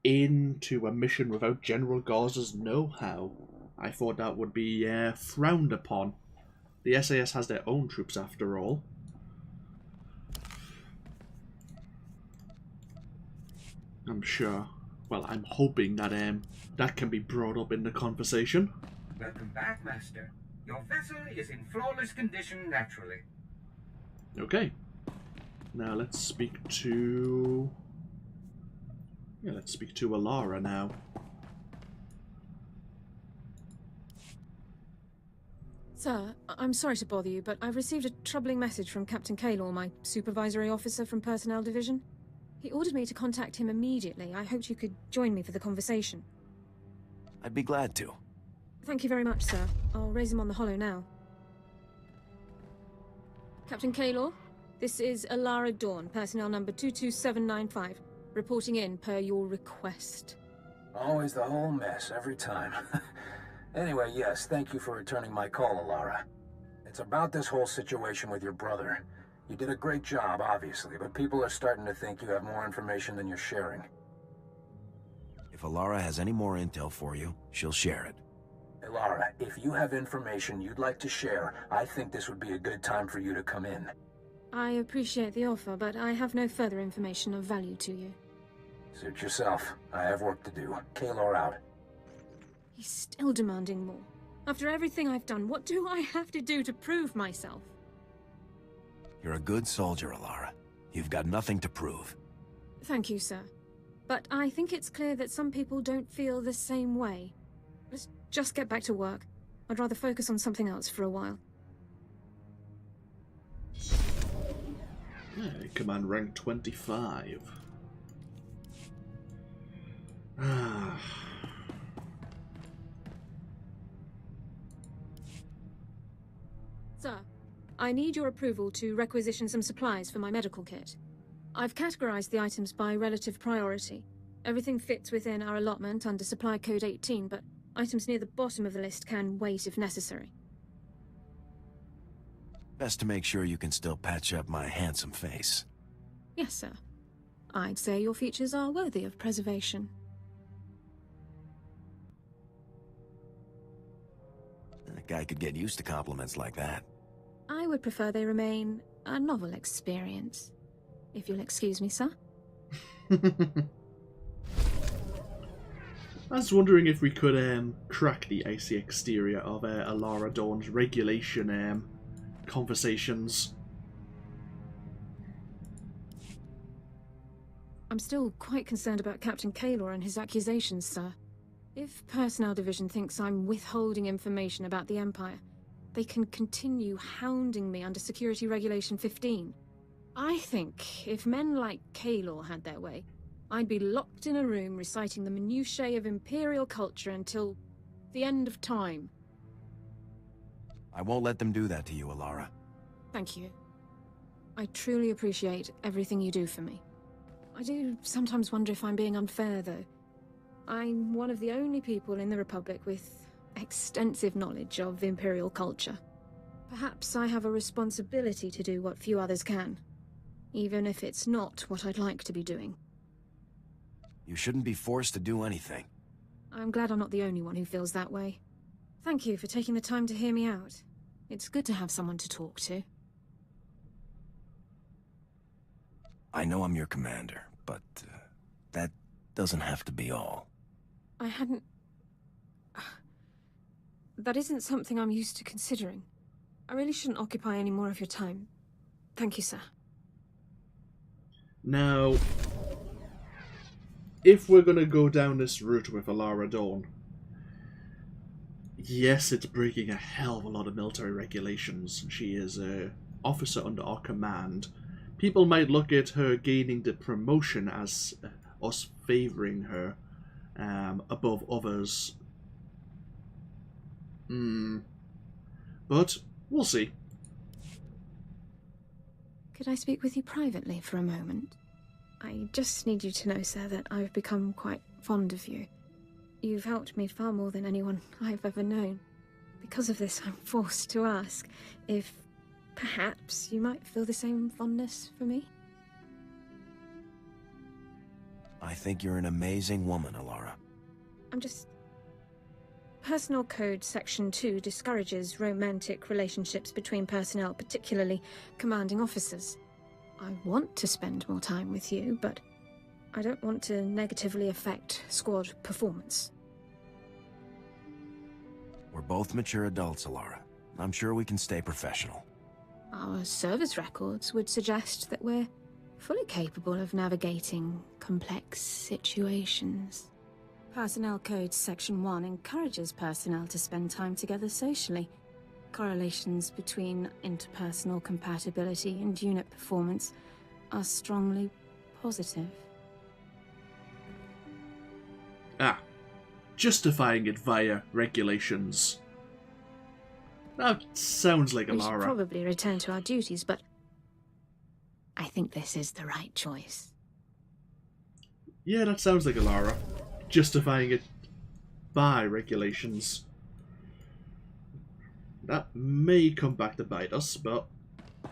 into a mission without General Garza's know-how. I thought that would be frowned upon. The SAS has their own troops after all. I'm sure. Well, I'm hoping that that can be brought up in the conversation. Welcome back, Master. Your vessel is in flawless condition naturally. Okay. Now let's speak to... Yeah, let's speak to Alara now. Sir, I'm sorry to bother you, but I've received a troubling message from Captain Kaylor, my supervisory officer from Personnel Division. He ordered me to contact him immediately. I hoped you could join me for the conversation. I'd be glad to. Thank you very much, sir. I'll raise him on the holo now. Captain Kaylor, this is Alara Dawn, personnel number 22795, reporting in per your request. Always the whole mess, every time. Anyway, yes, thank you for returning my call, Alara. It's about this whole situation with your brother. You did a great job, obviously, but people are starting to think you have more information than you're sharing. If Alara has any more intel for you, she'll share it. Alara, if you have information you'd like to share, I think this would be a good time for you to come in. I appreciate the offer, but I have no further information of value to you. Suit yourself. I have work to do. Kaylor out. He's still demanding more. After everything I've done, what do I have to do to prove myself? You're a good soldier, Alara. You've got nothing to prove. Thank you, sir. But I think it's clear that some people don't feel the same way. Let's just get back to work. I'd rather focus on something else for a while. Command rank 25. Sir, I need your approval to requisition some supplies for my medical kit. I've categorized the items by relative priority. Everything fits within our allotment under Supply Code 18, but items near the bottom of the list can wait if necessary. Best to make sure you can still patch up my handsome face. Yes, sir. I'd say your features are worthy of preservation. A guy could get used to compliments like that. I would prefer they remain a novel experience. If you'll excuse me, sir. I was wondering if we could crack the icy exterior of Alara Dawn's regulation conversations. I'm still quite concerned about Captain Kaylor and his accusations, sir. If Personnel Division thinks I'm withholding information about the Empire, they can continue hounding me under Security Regulation 15. I think if men like Kaylor had their way, I'd be locked in a room reciting the minutiae of Imperial culture until the end of time. I won't let them do that to you, Alara. Thank you. I truly appreciate everything you do for me. I do sometimes wonder if I'm being unfair, though. I'm one of the only people in the Republic with extensive knowledge of Imperial culture. Perhaps I have a responsibility to do what few others can, even if it's not what I'd like to be doing. You shouldn't be forced to do anything. I'm glad I'm not the only one who feels that way. Thank you for taking the time to hear me out. It's good to have someone to talk to. I know I'm your commander, but that doesn't have to be all. I hadn't... That isn't something I'm used to considering. I really shouldn't occupy any more of your time. Thank you, sir. Now, if we're going to go down this route with Alara Dawn, yes, it's breaking a hell of a lot of military regulations. She is an officer under our command. People might look at her gaining the promotion as us favouring her above others. But we'll see. Could I speak with you privately for a moment? I just need you to know, sir, that I've become quite fond of you. You've helped me far more than anyone I've ever known. Because of this, I'm forced to ask if perhaps you might feel the same fondness for me? I think you're an amazing woman, Alara. I'm just... Personnel Code Section 2 discourages romantic relationships between personnel, particularly commanding officers. I want to spend more time with you, but I don't want to negatively affect squad performance. We're both mature adults, Alara. I'm sure we can stay professional. Our service records would suggest that we're fully capable of navigating complex situations. Personnel Code Section 1 encourages personnel to spend time together socially. Correlations between interpersonal compatibility and unit performance are strongly positive. Justifying it via regulations. That sounds like We should Alara. probably return to our duties, but I think this is the right choice. Yeah, that sounds like Alara. Justifying it by regulations. That may come back to bite us, but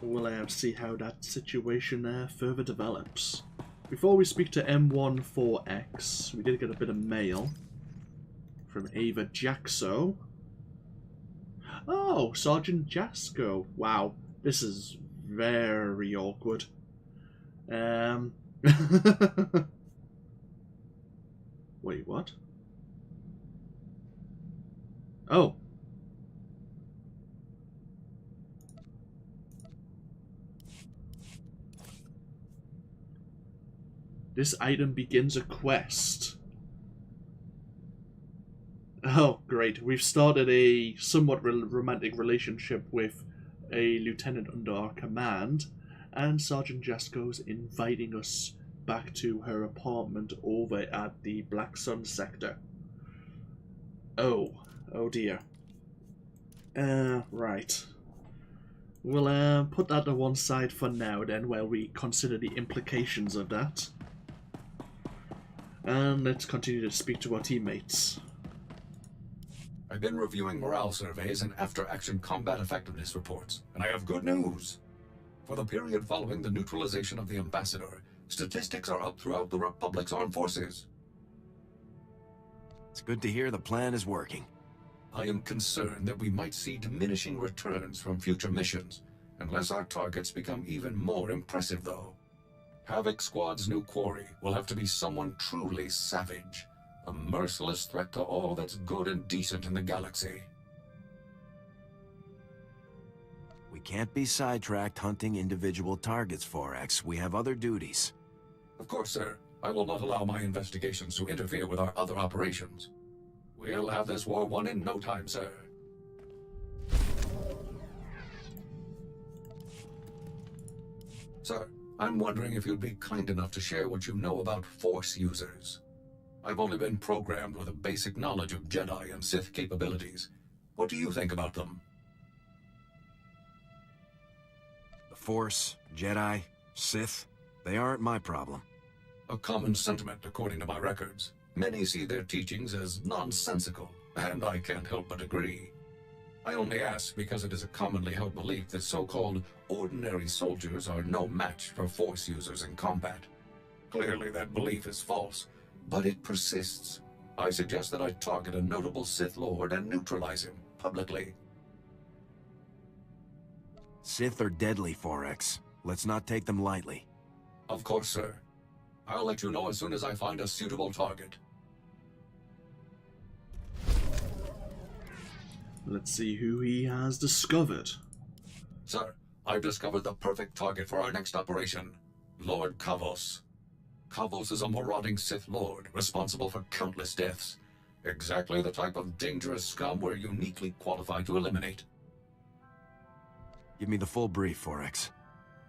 we'll see how that situation further develops. Before we speak to M14X, we did get a bit of mail from Ava Jaxo. Oh, Sergeant Jasko. Wow, this is very awkward. Wait, what? Oh. This item begins a quest. Oh, great. We've started a somewhat romantic relationship with a lieutenant under our command, and Sergeant Jasko's inviting us back to her apartment over at the Black Sun sector. Oh dear. Right. We'll put that to one side for now then, while we consider the implications of that. And let's continue to speak to our teammates. I've been reviewing morale surveys and after-action combat effectiveness reports, and I have good news. For the period following the neutralization of the Ambassador, statistics are up throughout the Republic's armed forces. It's good to hear the plan is working. I am concerned that we might see diminishing returns from future missions, unless our targets become even more impressive, though. Havoc Squad's new quarry will have to be someone truly savage, a merciless threat to all that's good and decent in the galaxy. We can't be sidetracked hunting individual targets, Forex. We have other duties. Of course, sir. I will not allow my investigations to interfere with our other operations. We'll have this war won in no time, sir. Sir, I'm wondering if you'd be kind enough to share what you know about Force users. I've only been programmed with a basic knowledge of Jedi and Sith capabilities. What do you think about them? The Force, Jedi, Sith, they aren't my problem. A common sentiment, according to my records. Many see their teachings as nonsensical, and I can't help but agree. I only ask because it is a commonly held belief that so-called ordinary soldiers are no match for Force users in combat. Clearly that belief is false, but it persists. I suggest that I target a notable Sith Lord and neutralize him, publicly. Sith are deadly, Forex. Let's not take them lightly. Of course, sir. I'll let you know as soon as I find a suitable target. Let's see who he has discovered. Sir, I've discovered the perfect target for our next operation. Lord Kavos. Kavos is a marauding Sith Lord, responsible for countless deaths. Exactly the type of dangerous scum we're uniquely qualified to eliminate. Give me the full brief, Forex.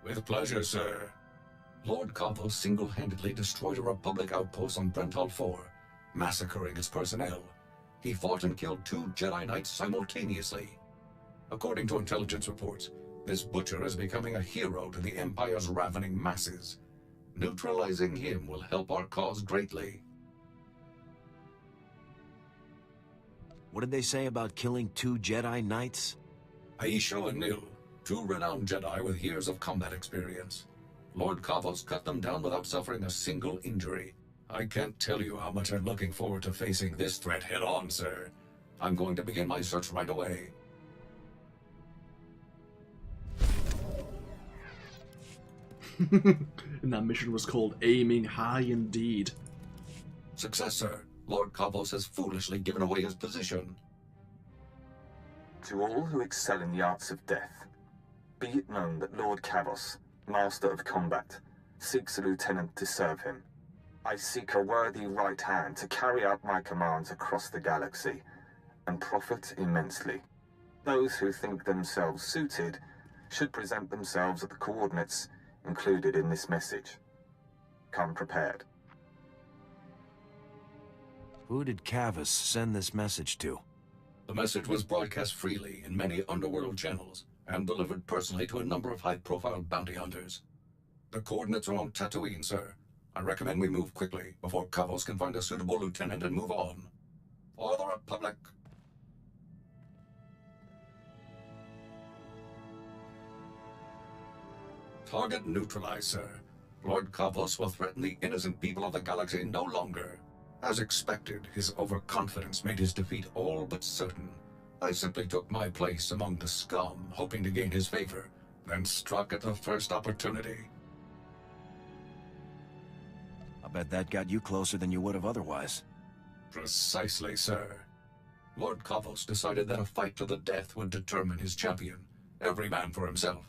With pleasure, sir. Lord Kavos single-handedly destroyed a Republic outpost on Brental 4, massacring its personnel. He fought and killed 2 Jedi Knights simultaneously. According to intelligence reports, this butcher is becoming a hero to the Empire's ravening masses. Neutralizing him will help our cause greatly. What did they say about killing 2 Jedi Knights? Aisho and Nil, 2 renowned Jedi with years of combat experience. Lord Kavos cut them down without suffering a single injury. I can't tell you how much I'm looking forward to facing this threat head-on, sir. I'm going to begin my search right away. And that mission was called Aiming High Indeed. Success, sir. Lord Kavos has foolishly given away his position. To all who excel in the arts of death, be it known that Lord Kavos, Master of Combat, seeks a lieutenant to serve him. I seek a worthy right hand to carry out my commands across the galaxy, and profit immensely. Those who think themselves suited should present themselves at the coordinates included in this message. Come prepared. Who did Kavos send this message to? The message was broadcast freely in many underworld channels, and delivered personally to a number of high-profile bounty hunters. The coordinates are on Tatooine, sir. I recommend we move quickly, before Kavos can find a suitable lieutenant and move on. For the Republic! Target neutralized, sir. Lord Kavos will threaten the innocent people of the galaxy no longer. As expected, his overconfidence made his defeat all but certain. I simply took my place among the scum, hoping to gain his favor, then struck at the first opportunity. I bet that got you closer than you would have otherwise. Precisely, sir. Lord Kavos decided that a fight to the death would determine his champion, every man for himself.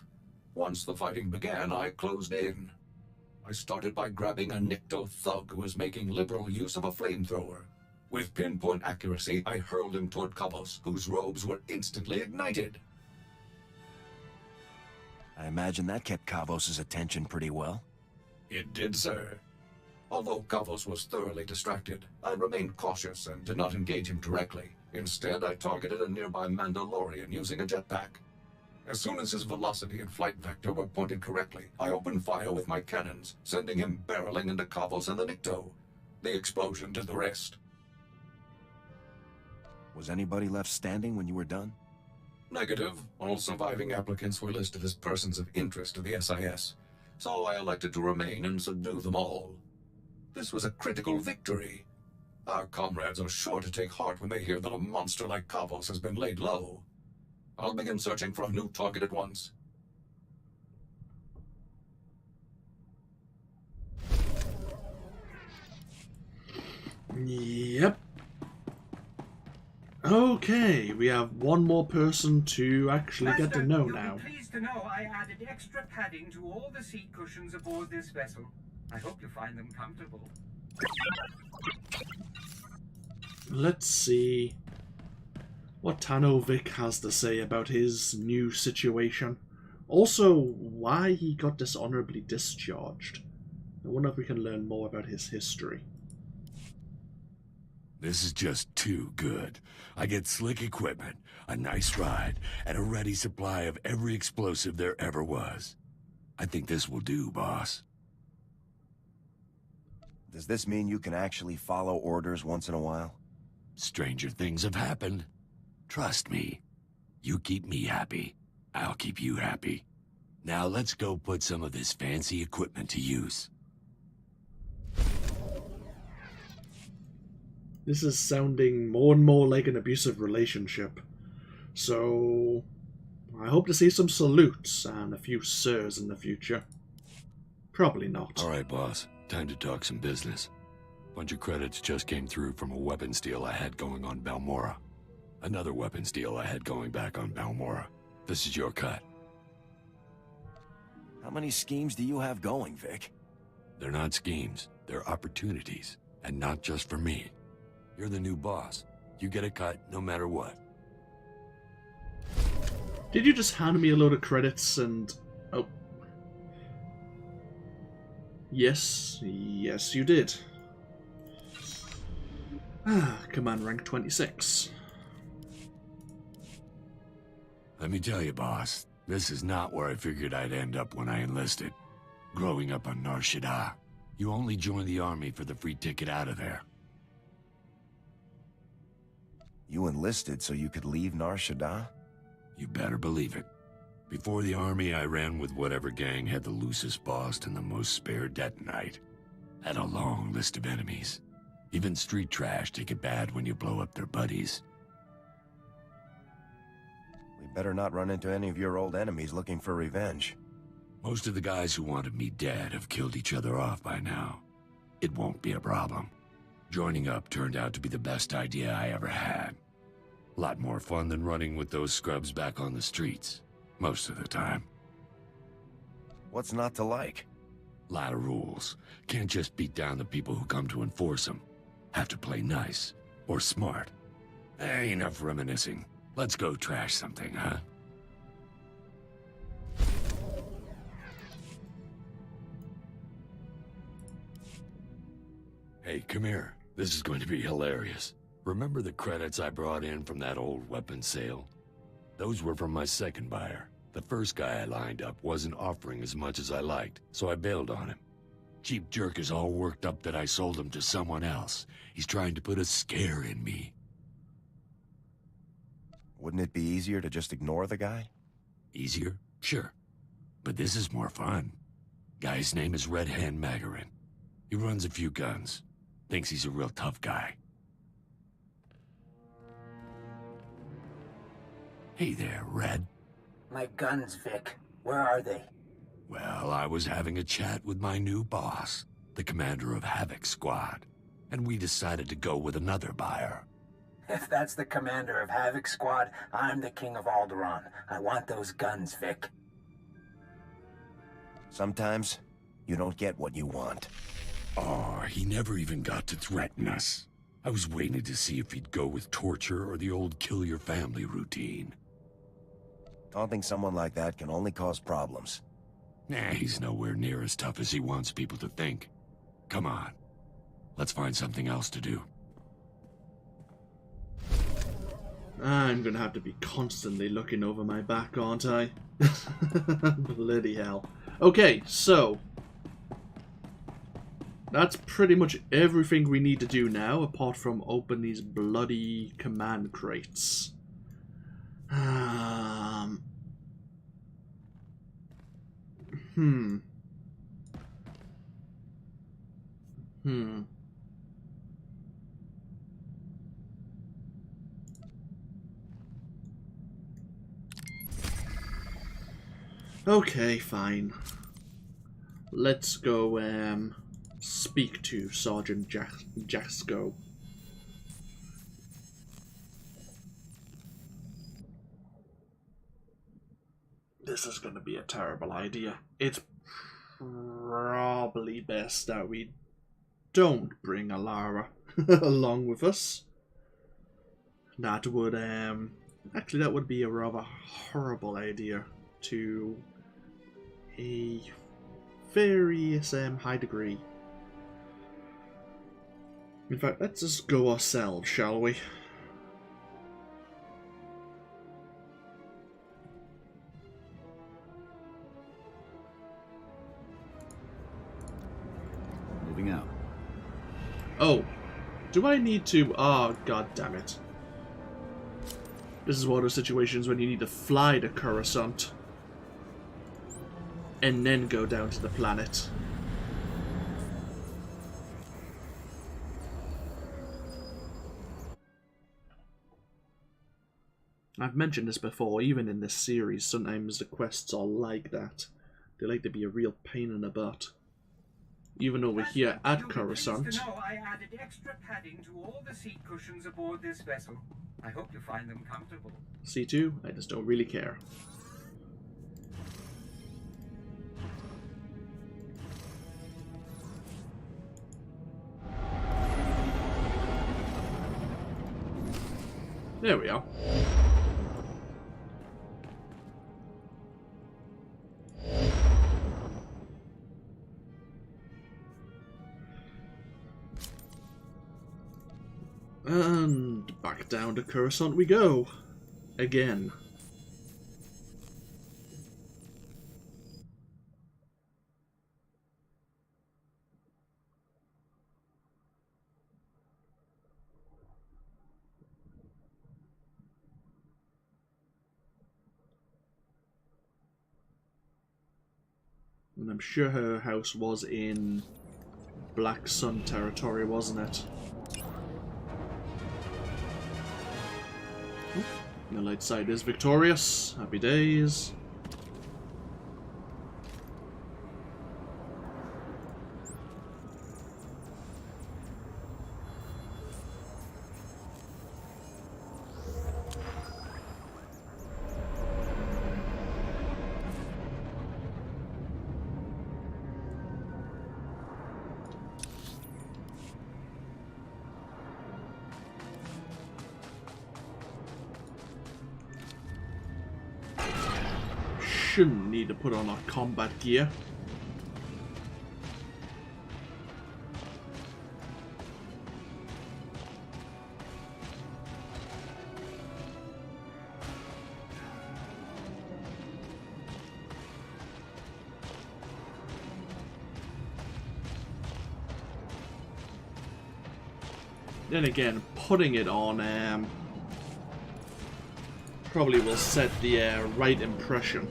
Once the fighting began, I closed in. I started by grabbing a Nikto thug who was making liberal use of a flamethrower. With pinpoint accuracy, I hurled him toward Kavos, whose robes were instantly ignited. I imagine that kept Kavos' attention pretty well. It did, sir. Although Kavos was thoroughly distracted, I remained cautious and did not engage him directly. Instead, I targeted a nearby Mandalorian using a jetpack. As soon as his velocity and flight vector were pointed correctly, I opened fire with my cannons, sending him barreling into Kavos and the Nikto. The explosion did the rest. Was anybody left standing when you were done? Negative. All surviving applicants were listed as persons of interest to the SIS, so I elected to remain and subdue them all. This was a critical victory. Our comrades are sure to take heart when they hear that a monster like Kavos has been laid low. I'll begin searching for a new target at once. Yep. Okay, we have one more person to actually get to know now. You'll be pleased to know I added extra padding to all the seat cushions aboard this vessel. I hope you find them comfortable. Let's see what Tanovic has to say about his new situation. Also, why he got dishonorably discharged. I wonder if we can learn more about his history. This is just too good. I get slick equipment, a nice ride, and a ready supply of every explosive there ever was. I think this will do, boss. Does this mean you can actually follow orders once in a while? Stranger things have happened. Trust me. You keep me happy, I'll keep you happy. Now let's go put some of this fancy equipment to use. This is sounding more and more like an abusive relationship. So, I hope to see some salutes and a few sirs in the future. Probably not. Alright, boss. Time to talk some business. Bunch of credits just came through from a weapons deal I had going on Balmora. Another weapons deal I had going back on Balmora. This is your cut. How many schemes do you have going, Vic? They're not schemes. They're opportunities. And not just for me. You're the new boss. You get a cut no matter what. Did you just hand me a load of credits and... Oh. Yes. Yes, you did. Command rank 26. Let me tell you, boss. This is not where I figured I'd end up when I enlisted. Growing up on Nar Shaddaa, you only joined the army for the free ticket out of there. You enlisted so you could leave Nar Shaddaa? You better believe it. Before the army, I ran with whatever gang had the loosest boss and the most spare detonite. Had a long list of enemies. Even street trash take it bad when you blow up their buddies. We better not run into any of your old enemies looking for revenge. Most of the guys who wanted me dead have killed each other off by now. It won't be a problem. Joining up turned out to be the best idea I ever had. A lot more fun than running with those scrubs back on the streets. Most of the time. What's not to like? Lot of rules. Can't just beat down the people who come to enforce them. Have to play nice. Or smart. Enough reminiscing. Let's go trash something, huh? Hey, come here. This is going to be hilarious. Remember the credits I brought in from that old weapons sale? Those were from my second buyer. The first guy I lined up wasn't offering as much as I liked, so I bailed on him. Cheap jerk is all worked up that I sold him to someone else. He's trying to put a scare in me. Wouldn't it be easier to just ignore the guy? Easier? Sure. But this is more fun. Guy's name is Red Hand Magarin. He runs a few guns. Thinks he's a real tough guy. Hey there, Red. My guns, Vic. Where are they? Well, I was having a chat with my new boss, the commander of Havoc Squad, and we decided to go with another buyer. If that's the commander of Havoc Squad, I'm the king of Alderaan. I want those guns, Vic. Sometimes, you don't get what you want. Oh, he never even got to threaten us. I was waiting to see if he'd go with torture or the old kill your family routine. Taunting someone like that can only cause problems. Nah, he's nowhere near as tough as he wants people to think. Come on. Let's find something else to do. I'm gonna have to be constantly looking over my back, aren't I? Bloody hell. Okay, so that's pretty much everything we need to do now, apart from open these bloody command crates. Okay, fine. Let's go, speak to Sergeant Jasko. This is going to be a terrible idea. It's probably best that we don't bring Alara along with us. That would, actually that would be a rather horrible idea to a very high degree. In fact, let's just go ourselves, shall we? Moving out. Oh, do I need to? Oh, god damn it. This is one of those situations when you need to fly to Coruscant and then go down to the planet. I've mentioned this before, even in this series, sometimes the quests are like that. They like to be a real pain in the butt. Even though we're here at Coruscant. To know I added extra padding to all the seat cushions aboard this vessel. I hope you find them comfortable. C2, I just don't really care. There we are. And back down to Coruscant we go. Again. And I'm sure her house was in Black Sun territory, wasn't it? The light side is victorious. Happy days. Shouldn't need to put on our combat gear. Then again, putting it on probably will set the right impression.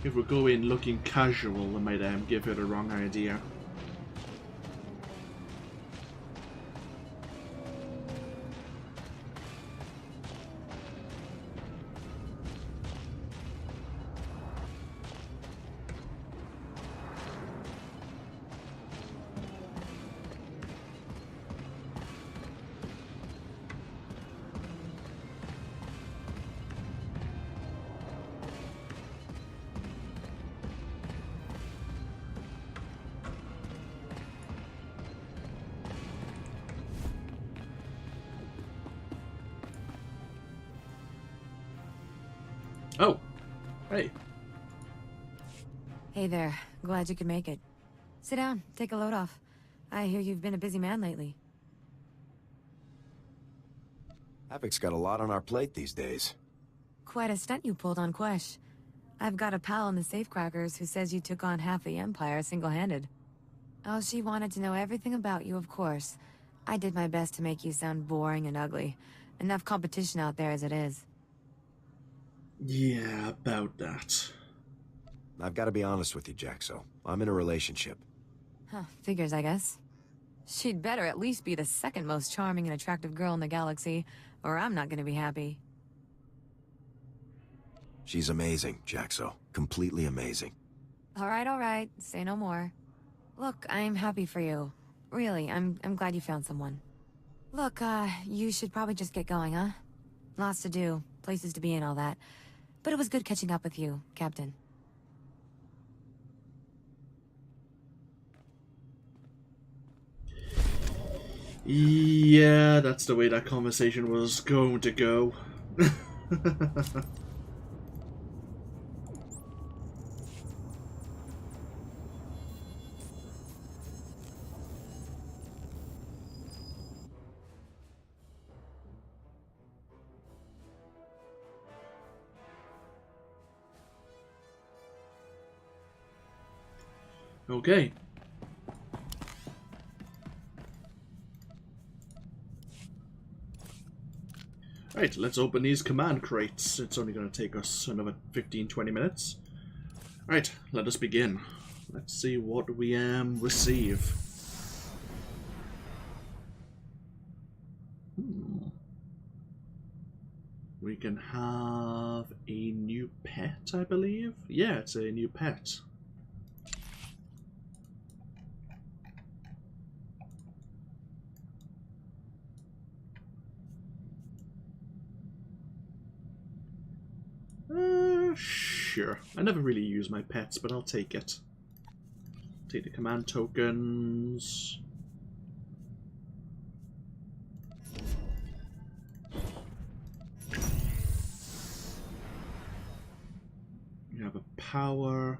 If we go in looking casual, it might give it a wrong idea. Oh, hey. Hey there. Glad you could make it. Sit down. Take a load off. I hear you've been a busy man lately. Havoc's got a lot on our plate these days. Quite a stunt you pulled on Quesh. I've got a pal in the Safecrackers who says you took on half the Empire single-handed. Oh, she wanted to know everything about you, of course. I did my best to make you sound boring and ugly. Enough competition out there as it is. Yeah, about that. I've got to be honest with you, Jaxo. I'm in a relationship. Huh, figures, I guess. She'd better at least be the second most charming and attractive girl in the galaxy, or I'm not gonna be happy. She's amazing, Jaxo. Completely amazing. All right. Say no more. Look, I'm happy for you. Really, I'm glad you found someone. Look, you should probably just get going, huh? Lots to do, places to be and all that. But it was good catching up with you, Captain. Yeah, that's the way that conversation was going to go. Okay. Right, let's open these command crates. It's only going to take us another 15-20 minutes. Right, let us begin. Let's see what we receive. We can have a new pet, I believe. Yeah, it's a new pet. Sure. I never really use my pets, but I'll take it. Take the command tokens. You have a power.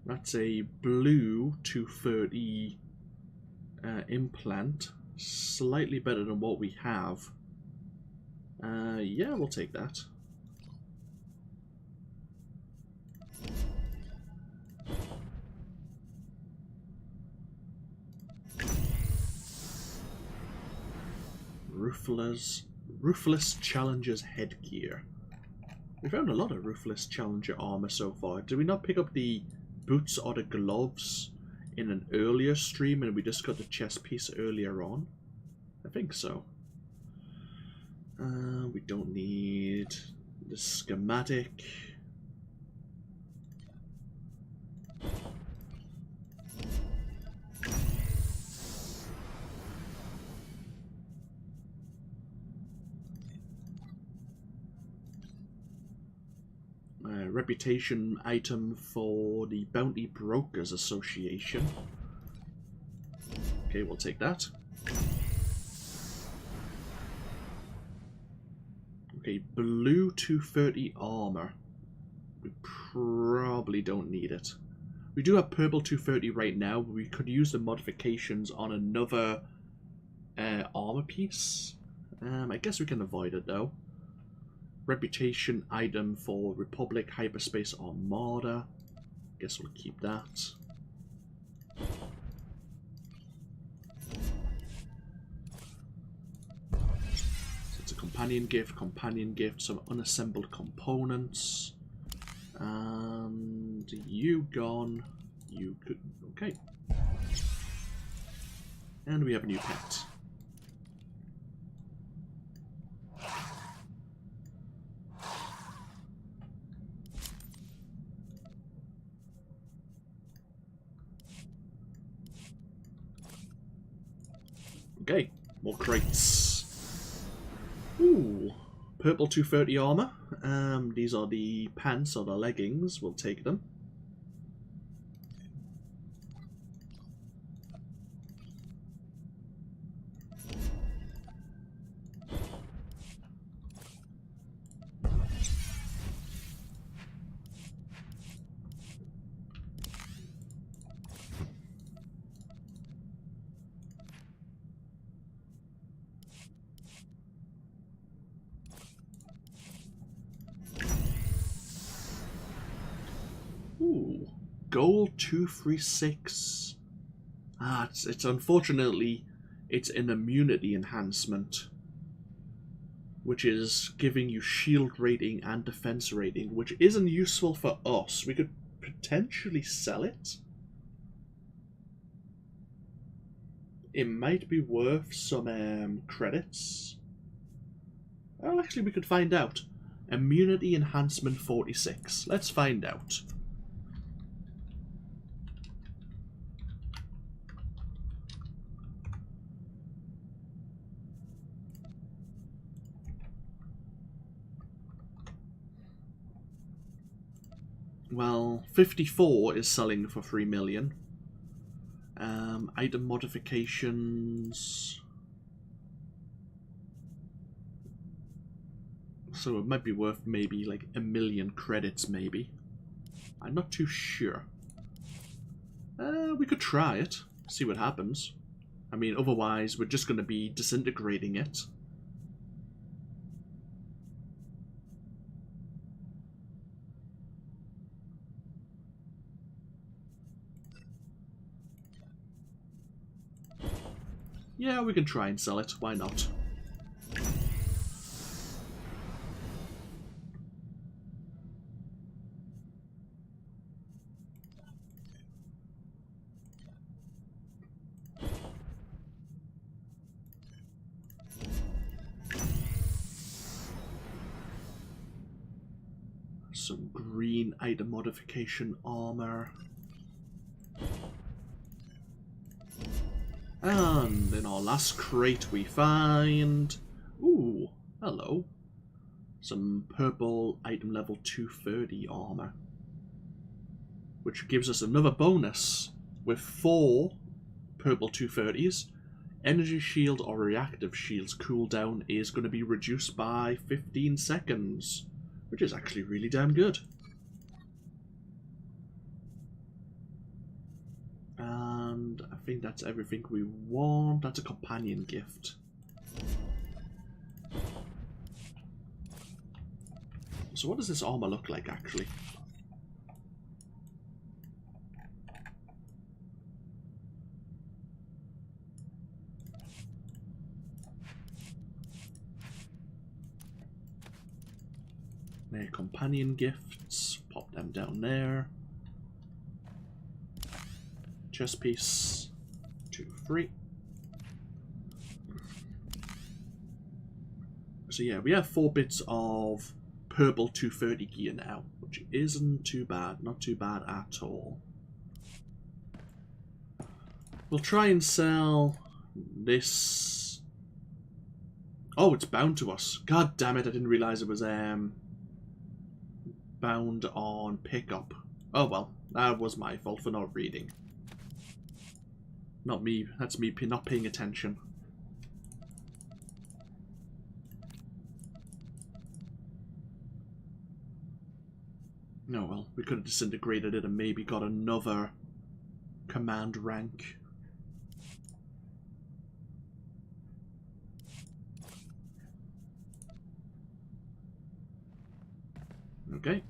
That's a blue 230 implant. Slightly better than what we have. Yeah, we'll take that. Ruthless Challenger's headgear. We found a lot of Ruthless Challenger armor so far. Did we not pick up the boots or the gloves in an earlier stream and we just got the chest piece earlier on? I think so. We don't need the schematic. Reputation item for the Bounty Brokers Association. Okay, we'll take that. Okay, blue 230 armor. We probably don't need it. We do have purple 230 right now, but we could use the modifications on another armor piece. I guess we can avoid it though. Reputation item for Republic Hyperspace Armada. Guess we'll keep that. So it's a companion gift, some unassembled components. And you gone. You could. Okay. And we have a new pet. Okay, more crates. Ooh, purple 230 armor. These are the pants or the leggings. We'll take them. Gold 236. Ah, it's unfortunately, it's an immunity enhancement, which is giving you shield rating and defense rating, which isn't useful for us. We could potentially sell it. It might be worth some credits. Well, actually, we could find out. Immunity enhancement 46. Let's find out. Well, 54 is selling for 3 million. Item modifications. So it might be worth maybe like 1 million credits, maybe. I'm not too sure. We could try it, see what happens. I mean, otherwise we're just going to be disintegrating it. Yeah, we can try and sell it. Why not? Some green item modification armor. And in our last crate we find... Ooh, hello. Some purple item level 230 armor. Which gives us another bonus. With 4 purple 230s, energy shield or reactive shield's cooldown is going to be reduced by 15 seconds. Which is actually really damn good. And I think that's everything we want. That's a companion gift. So what does this armor look like, actually? Their companion gifts. Pop them down there. Chest piece. 2 free. So yeah, we have 4 bits of purple 230 gear now, which isn't too bad. Not too bad at all. We'll try and sell this. Oh, it's bound to us. God damn it, I didn't realize it was bound on pickup. Oh well, that was my fault for not reading. Not me, that's me not paying attention. No, well, we could have disintegrated it and maybe got another command rank. Okay.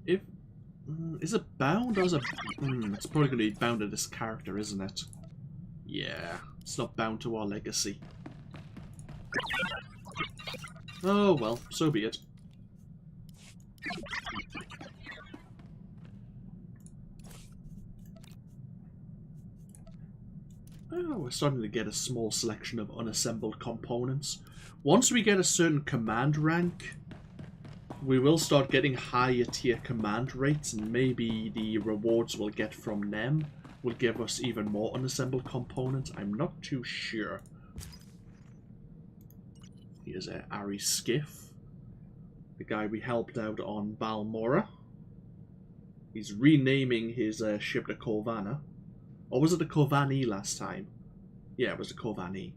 If is it bound or is it? It's probably going to be bound to this character, isn't it? Yeah, it's not bound to our legacy. Oh well, so be it. Oh, we're starting to get a small selection of unassembled components. Once we get a certain command rank, we will start getting higher tier command rates, and maybe the rewards we'll get from them will give us even more unassembled components. I'm not too sure. Here's Ari Skiff, the guy we helped out on Balmora. He's renaming his ship the Corvana. Or was it the Corvani last time? Yeah, it was the Corvani.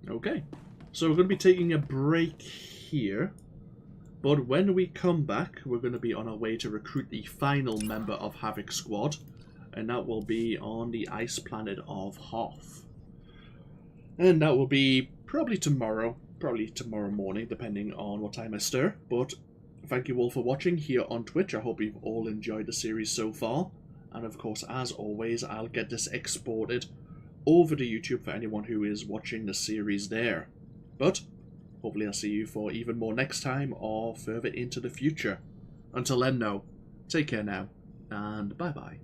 Okay, so we're going to be taking a break here, but when we come back, we're going to be on our way to recruit the final member of Havoc Squad, and that will be on the ice planet of Hoth. And that will be probably tomorrow morning, depending on what time I stir. But thank you all for watching here on Twitch. I hope you've all enjoyed the series so far. And of course, as always, I'll get this exported over to YouTube for anyone who is watching the series there. But hopefully I'll see you for even more next time or further into the future. Until then, though, take care now, and bye-bye.